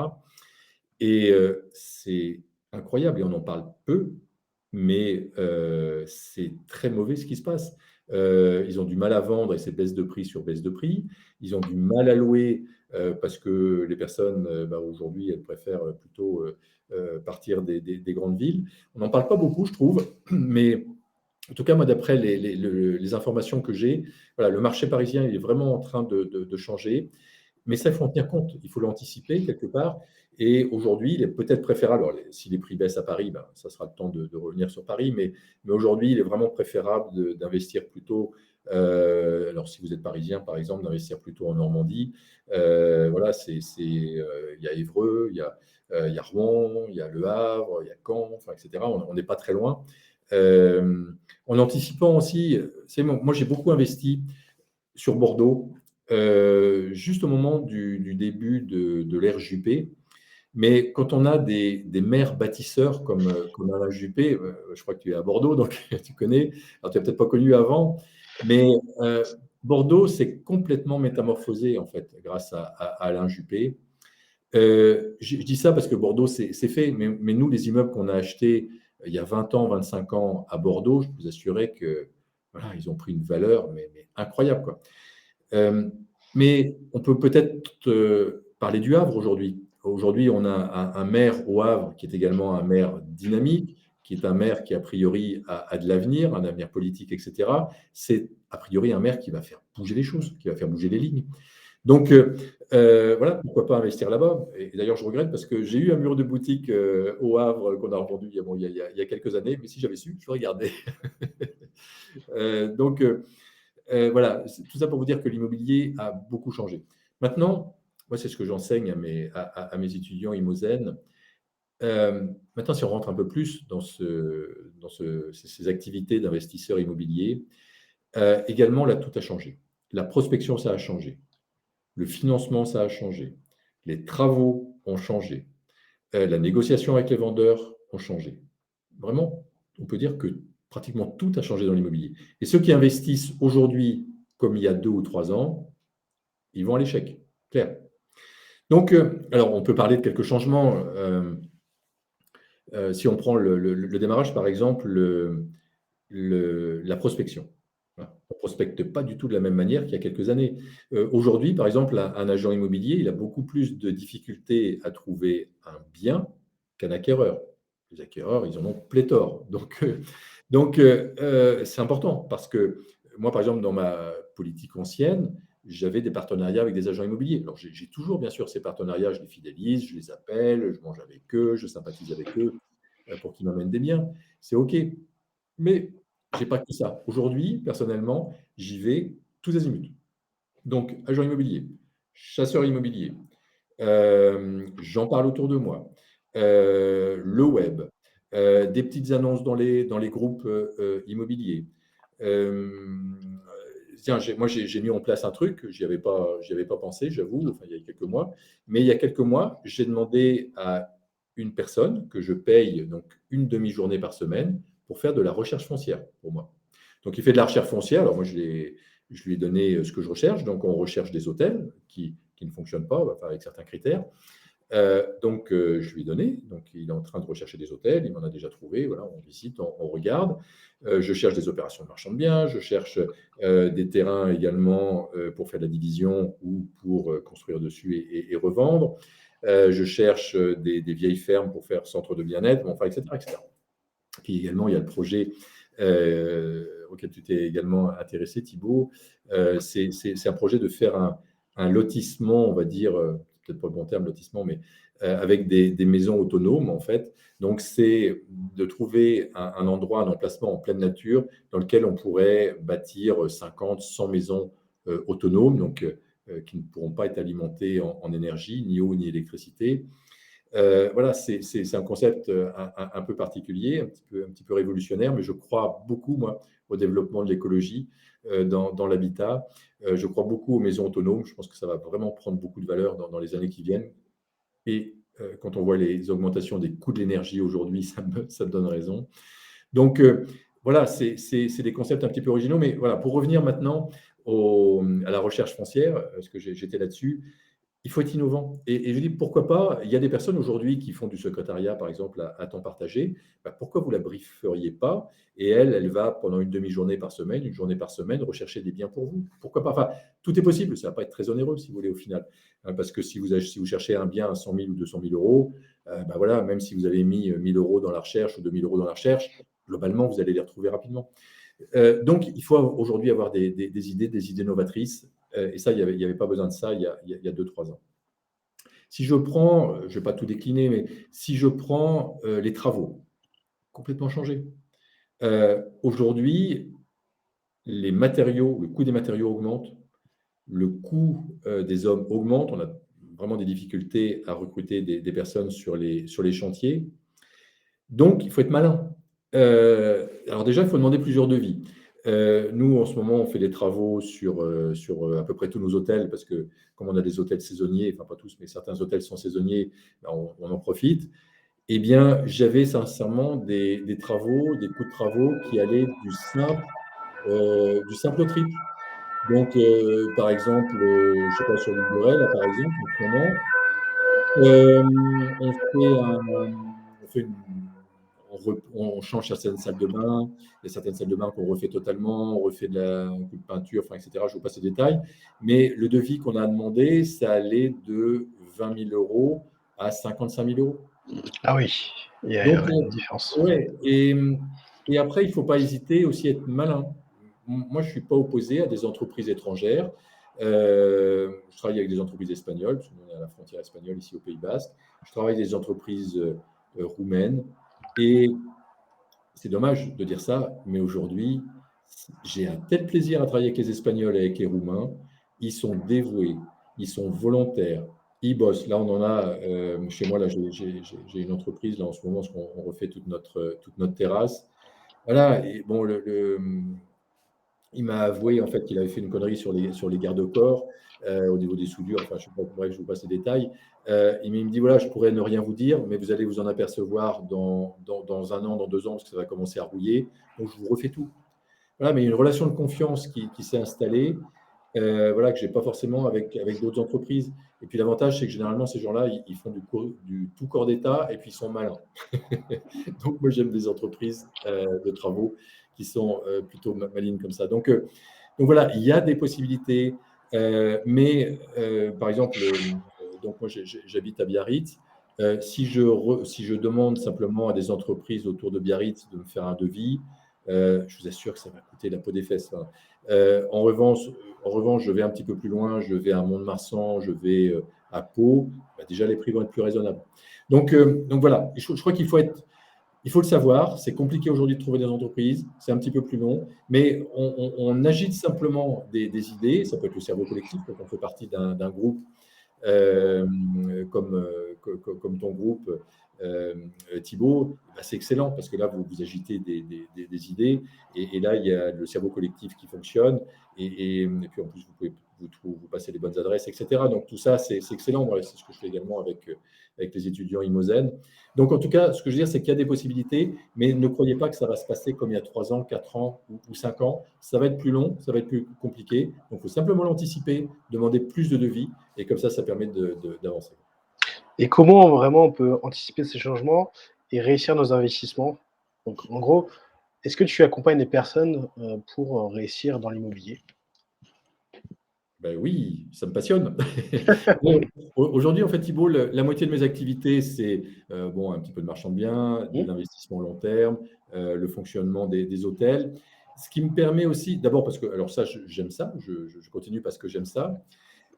Et c'est incroyable et on en parle peu, mais c'est très mauvais ce qui se passe. Ils ont du mal à vendre et c'est baisse de prix sur baisse de prix. Ils ont du mal à louer parce que les personnes, aujourd'hui, elles préfèrent plutôt partir des grandes villes. On n'en parle pas beaucoup, je trouve, mais en tout cas, moi, d'après les informations que j'ai, voilà, le marché parisien, il est vraiment en train de changer. Mais ça, il faut en tenir compte, il faut l'anticiper quelque part. Et aujourd'hui, il est peut-être préférable, alors si les prix baissent à Paris, ça sera le temps de revenir sur Paris, mais aujourd'hui, il est vraiment préférable d'investir plutôt, alors si vous êtes parisien, par exemple, d'investir plutôt en Normandie. Voilà, il y a Évreux, il y a Rouen, il y a Le Havre, il y a Caen, enfin, etc. On n'est pas très loin. En anticipant aussi, moi j'ai beaucoup investi sur Bordeaux, juste au moment du début de l'ère Juppé. Mais quand on a des maires bâtisseurs comme Alain Juppé, je crois que tu es à Bordeaux, donc tu connais, alors tu n'as peut-être pas connu avant, mais Bordeaux s'est complètement métamorphosé en fait grâce à Alain Juppé. Je dis ça parce que Bordeaux, c'est fait, mais nous, les immeubles qu'on a achetés il y a 20 ans, 25 ans à Bordeaux, je peux vous assurer que voilà, ils ont pris une valeur mais incroyable, quoi. Mais on peut peut-être parler du Havre aujourd'hui. Aujourd'hui, on a un maire au Havre qui est également un maire dynamique, qui est un maire qui, a priori, a de l'avenir, un avenir politique, etc. C'est, a priori, un maire qui va faire bouger les choses, qui va faire bouger les lignes. Donc, voilà, pourquoi pas investir là-bas. Et d'ailleurs, je regrette parce que j'ai eu un mur de boutique au Havre qu'on a revendu il y a quelques années, mais si j'avais su, je l'aurais gardé. Donc, voilà, tout ça pour vous dire que l'immobilier a beaucoup changé. Maintenant, moi, c'est ce que j'enseigne à mes étudiants Imosen. Maintenant, si on rentre un peu plus dans ces activités d'investisseurs immobiliers, également, là, tout a changé. La prospection, ça a changé. Le financement, ça a changé. Les travaux ont changé. La négociation avec les vendeurs ont changé. Vraiment, on peut dire que pratiquement tout a changé dans l'immobilier. Et ceux qui investissent aujourd'hui, comme il y a 2 ou 3 ans, ils vont à l'échec, clair. Donc, alors, on peut parler de quelques changements. Si on prend le démarrage, par exemple, la prospection. Voilà. On ne prospecte pas du tout de la même manière qu'il y a quelques années. Aujourd'hui, par exemple, un agent immobilier, il a beaucoup plus de difficultés à trouver un bien qu'un acquéreur. Les acquéreurs, ils en ont pléthore. Donc, c'est important parce que moi, par exemple, dans ma politique ancienne, j'avais des partenariats avec des agents immobiliers. Alors, j'ai toujours, bien sûr, ces partenariats, je les fidélise, je les appelle, je mange avec eux, je sympathise avec eux pour qu'ils m'amènent des biens. C'est OK. Mais je n'ai pas que ça. Aujourd'hui, personnellement, j'y vais tous azimuts. Donc, agent immobilier, chasseur immobilier, j'en parle autour de moi, le web, des petites annonces dans les groupes immobiliers. Tiens, moi, j'ai mis en place un truc, j'y avais pas pensé, j'avoue, enfin, il y a quelques mois. Mais il y a quelques mois, j'ai demandé à une personne que je paye donc une demi-journée par semaine pour faire de la recherche foncière pour moi. Donc, il fait de la recherche foncière. Alors, moi, je lui ai donné ce que je recherche. Donc, on recherche des hôtels qui ne fonctionnent pas, enfin, avec certains critères. Donc, je lui ai donné. Donc, il est en train de rechercher des hôtels. Il m'en a déjà trouvé. Voilà, on visite, on regarde. Je cherche des opérations de marchand de biens. Je cherche des terrains également pour faire de la division ou pour construire dessus et revendre. Je cherche des vieilles fermes pour faire centre de bien-être, enfin, etc., etc. Puis également, il y a le projet auquel tu t'es également intéressé, Thibaut. C'est un projet de faire un lotissement, on va dire, peut-être pas le bon terme, lotissement, mais avec des maisons autonomes, en fait. Donc, c'est de trouver un endroit, un emplacement en pleine nature dans lequel on pourrait bâtir 50, 100 maisons autonomes, donc qui ne pourront pas être alimentées en énergie, ni eau, ni électricité. Voilà, c'est un concept un peu particulier, un petit peu révolutionnaire, mais je crois beaucoup, moi, au développement de l'écologie dans l'habitat. Je crois beaucoup aux maisons autonomes. Je pense que ça va vraiment prendre beaucoup de valeur dans les années qui viennent. Et quand on voit les augmentations des coûts de l'énergie aujourd'hui, ça me donne raison. Donc, voilà, c'est des concepts un petit peu originaux. Mais voilà, pour revenir maintenant à la recherche foncière, parce que j'étais là-dessus, Il faut être innovant et je dis: «Pourquoi pas?» Il y a des personnes aujourd'hui qui font du secrétariat, par exemple, à temps partagé. Bah, pourquoi vous la brieferiez pas et elle, elle va pendant une demi-journée par semaine, une journée par semaine, rechercher des biens pour vous? Pourquoi pas? Enfin, tout est possible, ça va pas être très onéreux si vous voulez au final. Parce que si vous cherchez un bien à 100 000 ou 200 000 €, bah, voilà, même si vous avez mis, 1 000 € dans la recherche ou 2 000 € dans la recherche, globalement, vous allez les retrouver rapidement. Donc il faut aujourd'hui avoir des idées novatrices, et ça, il y avait pas besoin de ça il y a 2-3 ans. Si je prends, je ne vais pas tout décliner, mais si je prends, les travaux, complètement changé. Aujourd'hui, les matériaux, le coût des matériaux augmente, le coût, des hommes augmente. On a vraiment des difficultés à recruter des personnes sur les chantiers. Donc il faut être malin. Alors déjà, il faut demander plusieurs devis. Nous, en ce moment, on fait des travaux sur à peu près tous nos hôtels parce que comme on a des hôtels saisonniers, enfin pas tous, mais certains hôtels sont saisonniers, ben, on en profite. Eh bien, j'avais sincèrement des travaux, des coûts de travaux qui allaient du simple au triple. Donc, par exemple, je ne sais pas, sur l'île de Ré, là, par exemple, en ce moment, on change certaines salles de bain. Il y a certaines salles de bain qu'on refait totalement, on refait un coup de peinture, enfin, etc. Je ne vous passe les détails. Mais le devis qu'on a demandé, ça allait de 20 000 € à 55 000 €. Ah oui, il y a Donc, une différence. ouais, et après, il ne faut pas hésiter aussi à être malin. Moi, je ne suis pas opposé à des entreprises étrangères. Je travaille avec des entreprises espagnoles, parce qu'on est à la frontière espagnole ici au Pays Basque. Je travaille avec des entreprises roumaines. Et c'est dommage de dire ça, mais aujourd'hui, j'ai un tel plaisir à travailler avec les Espagnols et avec les Roumains. Ils sont dévoués, ils sont volontaires, ils bossent. Là, on en a chez moi, là, j'ai une entreprise, là, en ce moment, parce qu'on on refait toute notre terrasse. Voilà, et bon, il m'a avoué en fait qu'il avait fait une connerie sur les garde-corps, au niveau des soudures, enfin je sais pas, bref, je vous passe les détails. Il me dit: «Voilà, je pourrais ne rien vous dire, mais vous allez vous en apercevoir dans 1 an, dans 2 ans, parce que ça va commencer à rouiller, donc je vous refais tout». Voilà, mais il y a une relation de confiance qui s'est installée, voilà, que j'ai pas forcément avec d'autres entreprises. Et puis l'avantage, c'est que généralement ces gens-là, ils font du tout corps d'État et puis ils sont malins. Donc moi j'aime des entreprises, de travaux qui sont, plutôt malines comme ça. Donc voilà, il y a des possibilités, mais par exemple, donc moi j'habite à Biarritz. Si je demande simplement à des entreprises autour de Biarritz de me faire un devis, je vous assure que ça va coûter la peau des fesses, hein. En revanche, je vais un petit peu plus loin, je vais à Mont-de-Marsan, je vais, à Pau, bah, déjà les prix vont être plus raisonnables. Donc voilà, je crois il faut le savoir, c'est compliqué aujourd'hui de trouver des entreprises, c'est un petit peu plus long, mais on agite simplement des idées. Ça peut être le cerveau collectif, quand on fait partie d'un groupe, comme ton groupe, Thibaut, bah, c'est excellent parce que là, vous agitez des idées et là, il y a le cerveau collectif qui fonctionne et puis en plus, vous pouvez vous passer les bonnes adresses, etc. Donc tout ça, c'est excellent. Moi, c'est ce que je fais également avec les étudiants Imosen. Donc en tout cas, ce que je veux dire, c'est qu'il y a des possibilités, mais ne croyez pas que ça va se passer comme il y a 3 ans, 4 ans ou 5 ans. Ça va être plus long, ça va être plus compliqué. Donc il faut simplement l'anticiper, demander plus de devis et comme ça permet d'avancer. Et comment vraiment on peut anticiper ces changements et réussir nos investissements? Donc en gros, est-ce que tu accompagnes les personnes, pour, réussir dans l'immobilier? Ben oui, ça me passionne. Bon, aujourd'hui, en fait, Thibault, la moitié de mes activités, c'est bon, un petit peu de marchand de biens, de Mmh. l'investissement long terme, le fonctionnement des hôtels. Ce qui me permet aussi, d'abord parce que, alors ça, j'aime ça, je continue parce que j'aime ça.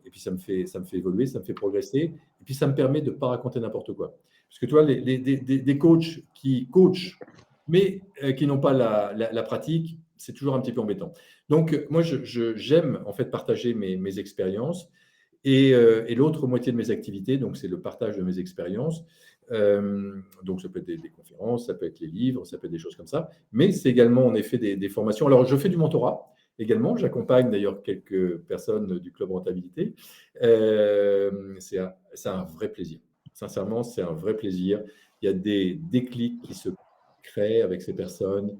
Et puis ça me fait évoluer, ça me fait progresser. Et puis ça me permet de ne pas raconter n'importe quoi. Parce que tu vois, des coachs qui coachent, mais qui n'ont pas la pratique, c'est toujours un petit peu embêtant. Donc, moi, j'aime en fait partager mes expériences. Et l'autre moitié de mes activités, donc c'est le partage de mes expériences. Donc ça peut être des conférences, ça peut être les livres, ça peut être des choses comme ça. Mais c'est également en effet des formations. Alors je fais du mentorat également. J'accompagne d'ailleurs quelques personnes du club rentabilité. C'est un vrai plaisir. Sincèrement, c'est un vrai plaisir. Il y a des déclics qui se créent avec ces personnes.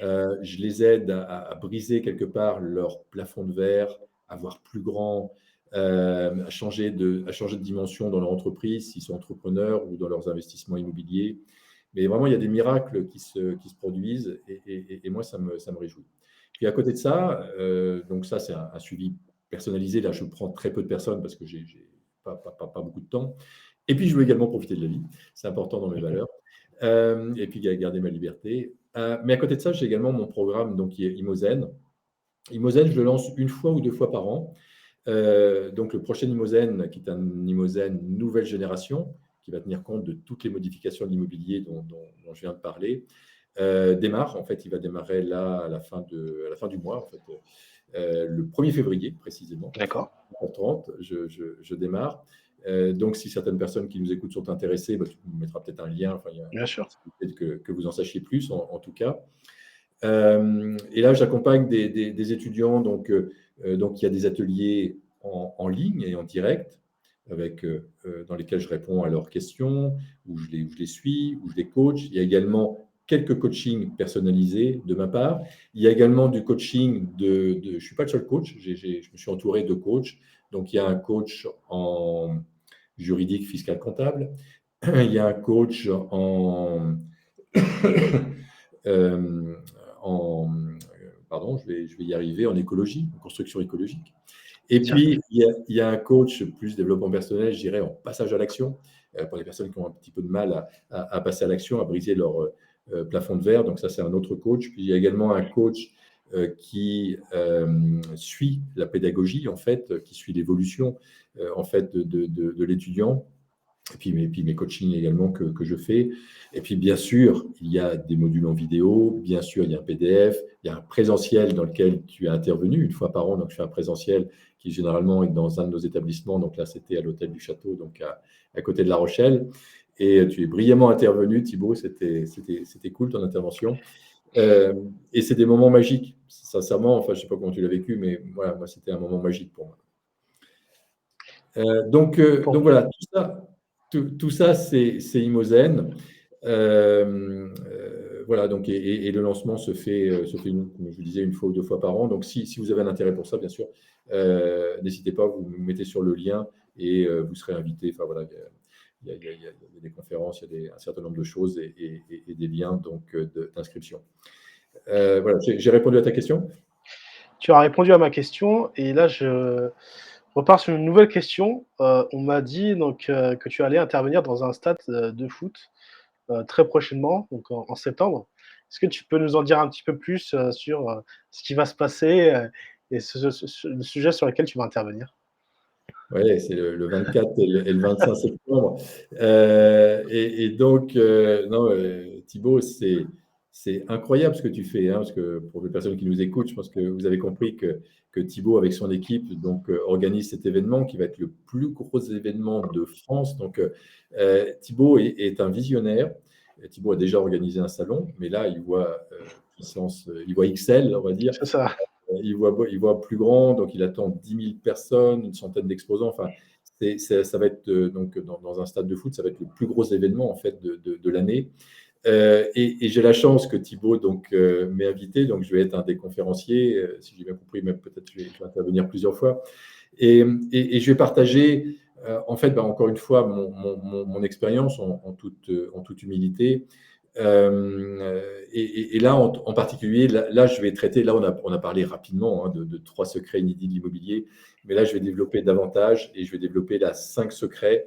Je les aide à briser quelque part leur plafond de verre, à voir plus grand, à changer de dimension dans leur entreprise, s'ils sont entrepreneurs ou dans leurs investissements immobiliers. Mais vraiment, il y a des miracles qui se produisent et moi, ça me réjouit. Puis à côté de ça, donc ça, c'est un suivi personnalisé. Là, je prends très peu de personnes parce que j'ai pas beaucoup de temps. Et puis, je veux également profiter de la vie. C'est important dans mes valeurs. Et puis, garder ma liberté. Mais à côté de ça, j'ai également mon programme donc, qui est Imozen. Imozen, je le lance une fois ou deux fois par an. Donc, le prochain Imozen, qui est un Imozen nouvelle génération, qui va tenir compte de toutes les modifications de l'immobilier dont je viens de parler, démarre. En fait, il va démarrer là à la fin du mois, en fait, le 1er février précisément. D'accord. 30, je démarre. Donc, si certaines personnes qui nous écoutent sont intéressées, tu me mettras peut-être un lien. Enfin, il y a Bien sûr. peut-être que vous en sachiez plus, en tout cas. Et là, j'accompagne des étudiants. Donc, il y a des ateliers en ligne et en direct dans lesquels je réponds à leurs questions, où je les suis, où je les coach. Il y a également quelques coachings personnalisés de ma part. Il y a également du coaching je ne suis pas le seul coach, je me suis entouré de coachs. Donc, il y a un coach en juridique, fiscal, comptable. Il y a un coach pardon, je vais y arriver, en écologie, en construction écologique. Et puis, il y a un coach plus développement personnel, je dirais, en passage à l'action, pour les personnes qui ont un petit peu de mal à passer à l'action, à briser leur plafond de verre. Donc ça, c'est un autre coach. Puis il y a également un coach qui suit la pédagogie, en fait, qui suit l'évolution en fait, de l'étudiant. Et puis mes coachings également que je fais. Et puis, bien sûr, il y a des modules en vidéo. Bien sûr, il y a un PDF. Il y a un présentiel dans lequel tu as intervenu une fois par an. Donc, je fais un présentiel qui généralement est dans un de nos établissements. Donc là, c'était à l'Hôtel du Château, donc à côté de La Rochelle. Et tu es brillamment intervenu, Thibaut. C'était cool, ton intervention. Et c'est des moments magiques. Sincèrement, enfin, je ne sais pas comment tu l'as vécu, mais voilà, moi, c'était un moment magique pour moi. Donc voilà, tout ça, c'est Imozen. Voilà, donc, et le lancement se fait comme je vous disais, une fois ou deux fois par an. Donc, si vous avez un intérêt pour ça, bien sûr, n'hésitez pas, vous me mettez sur le lien et vous serez invité. Enfin, voilà, il y a des conférences, il y a un certain nombre de choses et des liens d'inscription. Voilà, j'ai répondu à ta question. Tu as répondu à ma question et là, je repars sur une nouvelle question. On m'a dit donc que tu allais intervenir dans un stade de foot très prochainement, donc en septembre. Est-ce que tu peux nous en dire un petit peu plus sur ce qui va se passer et le sujet sur lequel tu vas intervenir? Oui, c'est le 24 et le 25 septembre. Et donc, non, Thibaut, c'est incroyable ce que tu fais, hein, parce que pour les personnes qui nous écoutent, je pense que vous avez compris que Thibaut, avec son équipe, donc, organise cet événement qui va être le plus gros événement de France. Donc, Thibaut est un visionnaire. Thibaut a déjà organisé un salon, mais là, il voit il voit XL, on va dire. C'est ça. Il voit plus grand, donc il attend 10 000 personnes, une centaine d'exposants. Enfin, ça va être donc dans un stade de foot, ça va être le plus gros événement en fait de l'année. Et j'ai la chance que Thibaut m'ait invité, donc je vais être un des conférenciers, si j'ai bien compris, mais peut-être je vais intervenir plusieurs fois. Et je vais partager, en fait, encore une fois, mon expérience en toute humilité. Et là, en particulier, là, je vais traiter, là, on a parlé rapidement de 3 secrets inédits de l'immobilier, mais là, je vais développer davantage et je vais développer 5 secrets.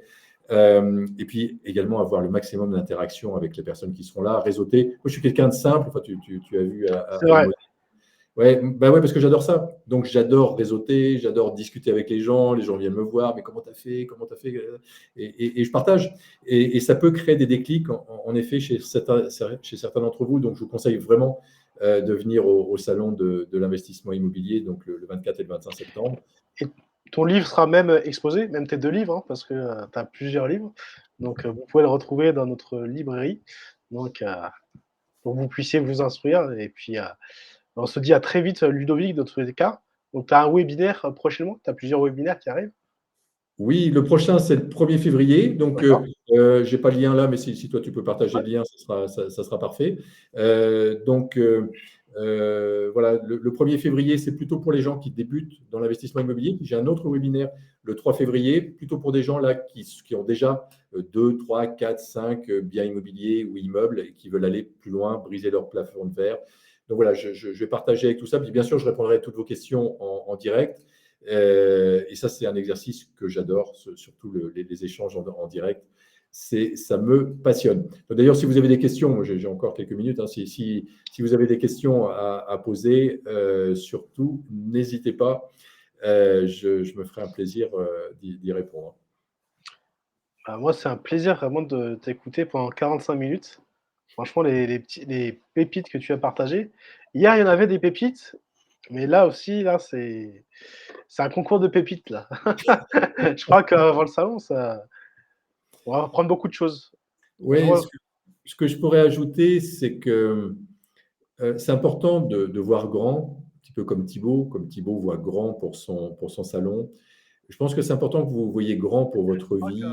Et puis également avoir le maximum d'interaction avec les personnes qui seront là, réseauter. Moi, je suis quelqu'un de simple, enfin, tu as vu C'est vrai. Ouais, parce que j'adore ça. Donc, j'adore réseauter, j'adore discuter avec les gens viennent me voir, mais comment tu as fait, et je partage. Et ça peut créer des déclics, en effet, chez certains d'entre vous. Donc, je vous conseille vraiment de venir au salon de l'investissement immobilier, donc le 24 et le 25 septembre. Et ton livre sera même exposé, même tes 2 livres, hein, parce que tu as plusieurs livres. Donc, vous pouvez le retrouver dans notre librairie. Donc, pour que vous puissiez vous instruire. Et puis, on se dit à très vite, Ludovic, dans tous les cas. Donc, tu as un webinaire prochainement. Tu as plusieurs webinaires qui arrivent. Oui, le prochain, c'est le 1er février. Donc, D'accord. je n'ai pas le lien là, mais si toi, tu peux partager Ouais. le lien, ça sera parfait. Donc, Voilà, le 1er février, c'est plutôt pour les gens qui débutent dans l'investissement immobilier. Puis j'ai un autre webinaire le 3 février, plutôt pour des gens là qui ont déjà 2, 3, 4, 5 biens immobiliers ou immeubles et qui veulent aller plus loin, briser leur plafond de verre. Donc voilà, je vais partager avec tout ça. Puis bien sûr, je répondrai à toutes vos questions en direct. Et ça, c'est un exercice que j'adore, surtout les échanges en direct. Ça me passionne. D'ailleurs, si vous avez des questions, j'ai encore quelques minutes, hein, si vous avez des questions à poser, surtout, n'hésitez pas. Je me ferai un plaisir d'y répondre. Moi, c'est un plaisir vraiment de t'écouter pendant 45 minutes. Franchement, les pépites que tu as partagées. Hier, il y en avait des pépites, mais là aussi, là, c'est un concours de pépites, là. Je crois qu'avant le salon, on va apprendre beaucoup de choses. Oui, Franchement, ce que je pourrais ajouter, c'est que c'est important de voir grand, un petit peu comme Thibaut voit grand pour son salon. Je pense que c'est important que vous voyez grand pour votre vie,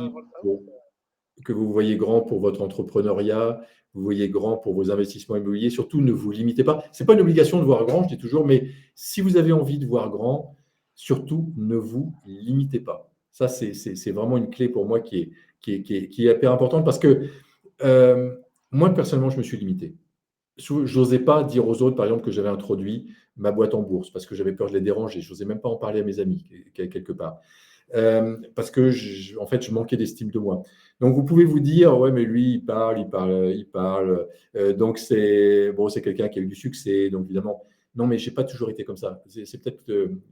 que vous voyez grand pour votre entrepreneuriat, vous voyez grand pour vos investissements immobiliers. Surtout, ne vous limitez pas. Ce n'est pas une obligation de voir grand, je dis toujours, mais si vous avez envie de voir grand, surtout, ne vous limitez pas. Ça, c'est vraiment une clé pour moi qui est hyper importante parce que moi, personnellement, je me suis limité. Je n'osais pas dire aux autres, par exemple, que j'avais introduit ma boîte en bourse parce que j'avais peur de les déranger. Je n'osais même pas en parler à mes amis, quelque part. Parce que, en fait, je manquais d'estime de moi. Donc, vous pouvez vous dire, ouais, mais lui, il parle. Donc, c'est quelqu'un qui a eu du succès. Donc, évidemment, non, mais je n'ai pas toujours été comme ça. C'est peut-être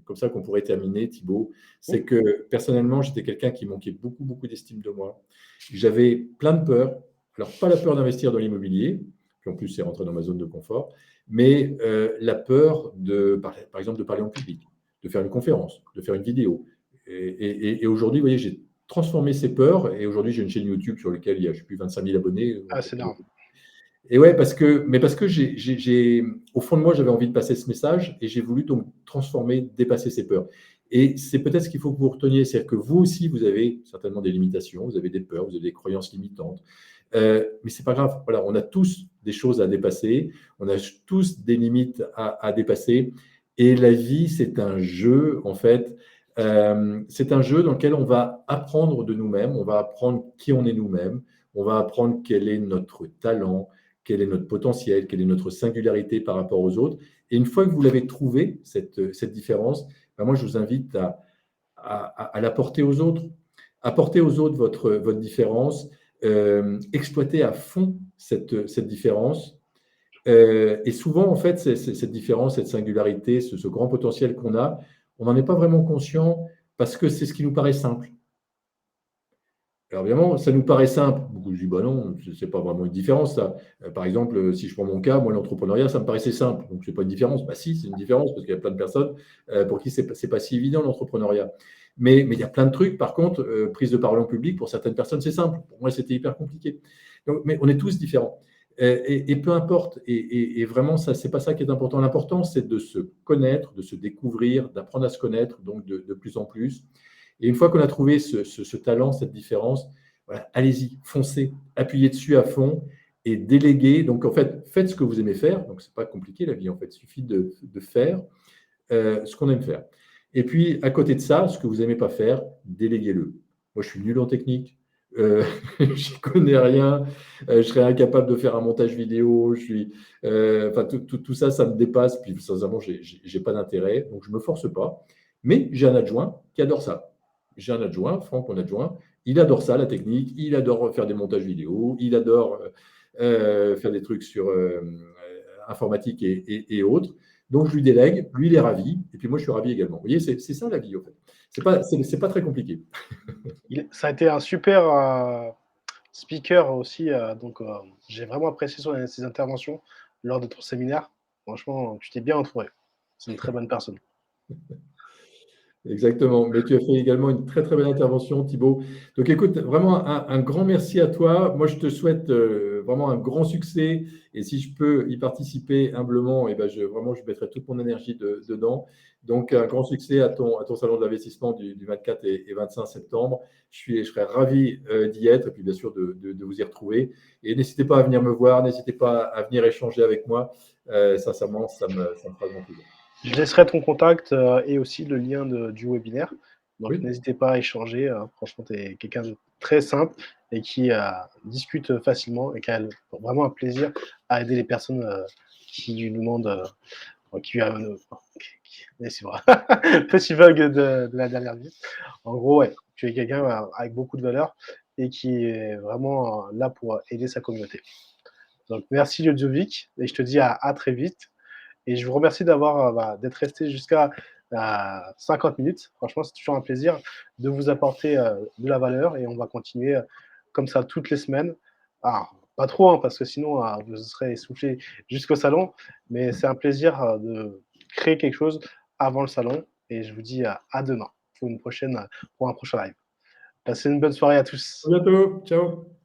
comme ça qu'on pourrait terminer, Thibaut. C'est que, personnellement, j'étais quelqu'un qui manquait beaucoup, beaucoup d'estime de moi. J'avais plein de peurs. Alors, pas la peur d'investir dans l'immobilier, puis en plus, c'est rentré dans ma zone de confort, mais la peur, par exemple, de parler en public, de faire une conférence, de faire une vidéo. Et aujourd'hui, vous voyez, j'ai transformé ces peurs et aujourd'hui, j'ai une chaîne YouTube sur laquelle il y a, je sais plus, 25 000 abonnés. c'est énorme. Et ouais, parce que au fond de moi, j'avais envie de passer ce message et j'ai voulu donc transformer, dépasser ces peurs. Et c'est peut-être ce qu'il faut que vous reteniez, c'est-à-dire que vous aussi, vous avez certainement des limitations, vous avez des peurs, vous avez des croyances limitantes. Mais c'est pas grave. Voilà, on a tous des choses à dépasser, on a tous des limites à dépasser. Et la vie, c'est un jeu, en fait. C'est un jeu dans lequel on va apprendre de nous-mêmes, on va apprendre qui on est nous-mêmes, on va apprendre quel est notre talent, quel est notre potentiel, quelle est notre singularité par rapport aux autres. Et une fois que vous l'avez trouvé, cette différence, ben moi, je vous invite à l'apporter aux autres. Apporter aux autres votre différence, exploiter à fond cette différence. Et souvent, en fait, cette différence, cette singularité, ce grand potentiel qu'on a, on n'en est pas vraiment conscient parce que c'est ce qui nous paraît simple. Alors évidemment, ça nous paraît simple. Beaucoup disent, bah non, ce n'est pas vraiment une différence, ça. Par exemple, si je prends mon cas, moi, l'entrepreneuriat, ça me paraissait simple. Donc, ce n'est pas une différence. Bah si, c'est une différence parce qu'il y a plein de personnes pour qui ce n'est pas si évident, l'entrepreneuriat. Mais il y a plein de trucs. Par contre, prise de parole en public, pour certaines personnes, c'est simple. Pour moi, c'était hyper compliqué. Donc, mais on est tous différents. Et peu importe. Et vraiment, ce n'est pas ça qui est important. L'important, c'est de se connaître, de se découvrir, d'apprendre à se connaître, donc de plus en plus. Et une fois qu'on a trouvé ce talent, cette différence, voilà, allez-y, foncez, appuyez dessus à fond et déléguez. Donc, en fait, faites ce que vous aimez faire. Donc, ce n'est pas compliqué la vie, en fait. Il suffit de faire ce qu'on aime faire. Et puis, à côté de ça, ce que vous n'aimez pas faire, déléguez-le. Moi, je suis nul en technique. Je ne connais rien. Je serais incapable de faire un montage vidéo. Enfin, tout ça, ça me dépasse. Puis, sincèrement, je n'ai pas d'intérêt. Donc, je ne me force pas. Mais j'ai un adjoint qui adore ça. J'ai un adjoint, Franck, mon adjoint, il adore ça, la technique, il adore faire des montages vidéo, il adore faire des trucs sur informatique et autres. Donc, je lui délègue, lui, il est ravi, et puis moi, je suis ravi également. Vous voyez, c'est ça la vie, en fait. C'est pas très compliqué. Ça a été un super speaker aussi, donc j'ai vraiment apprécié ses interventions lors de ton séminaire. Franchement, tu t'es bien entouré. C'est une très bonne personne. Exactement. Mais tu as fait également une très, très belle intervention, Thibaut. Donc, écoute, vraiment un grand merci à toi. Moi, je te souhaite vraiment un grand succès. Et si je peux y participer humblement, eh ben, vraiment, je mettrai toute mon énergie dedans. Donc, un grand succès à ton salon de l'investissement du 24 et 25 septembre. Je serais ravi d'y être et puis, bien sûr, de vous y retrouver. Et n'hésitez pas à venir me voir, n'hésitez pas à venir échanger avec moi. Sincèrement, ça me fera grand plaisir. Je laisserai ton contact et aussi le lien du webinaire. Donc, Oui, n'hésitez pas à échanger. Franchement, tu es quelqu'un de très simple et qui discute facilement et qui a vraiment un plaisir à aider les personnes qui lui demandent, qui, mais c'est vrai. Petit bug de la dernière minute. En gros, ouais, tu es quelqu'un avec beaucoup de valeur et qui est vraiment là pour aider sa communauté. Donc, merci Ludovic et je te dis à très vite. Et je vous remercie d'être resté jusqu'à 50 minutes. Franchement, c'est toujours un plaisir de vous apporter de la valeur et on va continuer comme ça toutes les semaines. Ah, pas trop, hein, parce que sinon, vous serez essoufflé jusqu'au salon, mais c'est un plaisir de créer quelque chose avant le salon. Et je vous dis à demain pour un prochain live. Passez une bonne soirée à à tous. bientôt. Ciao.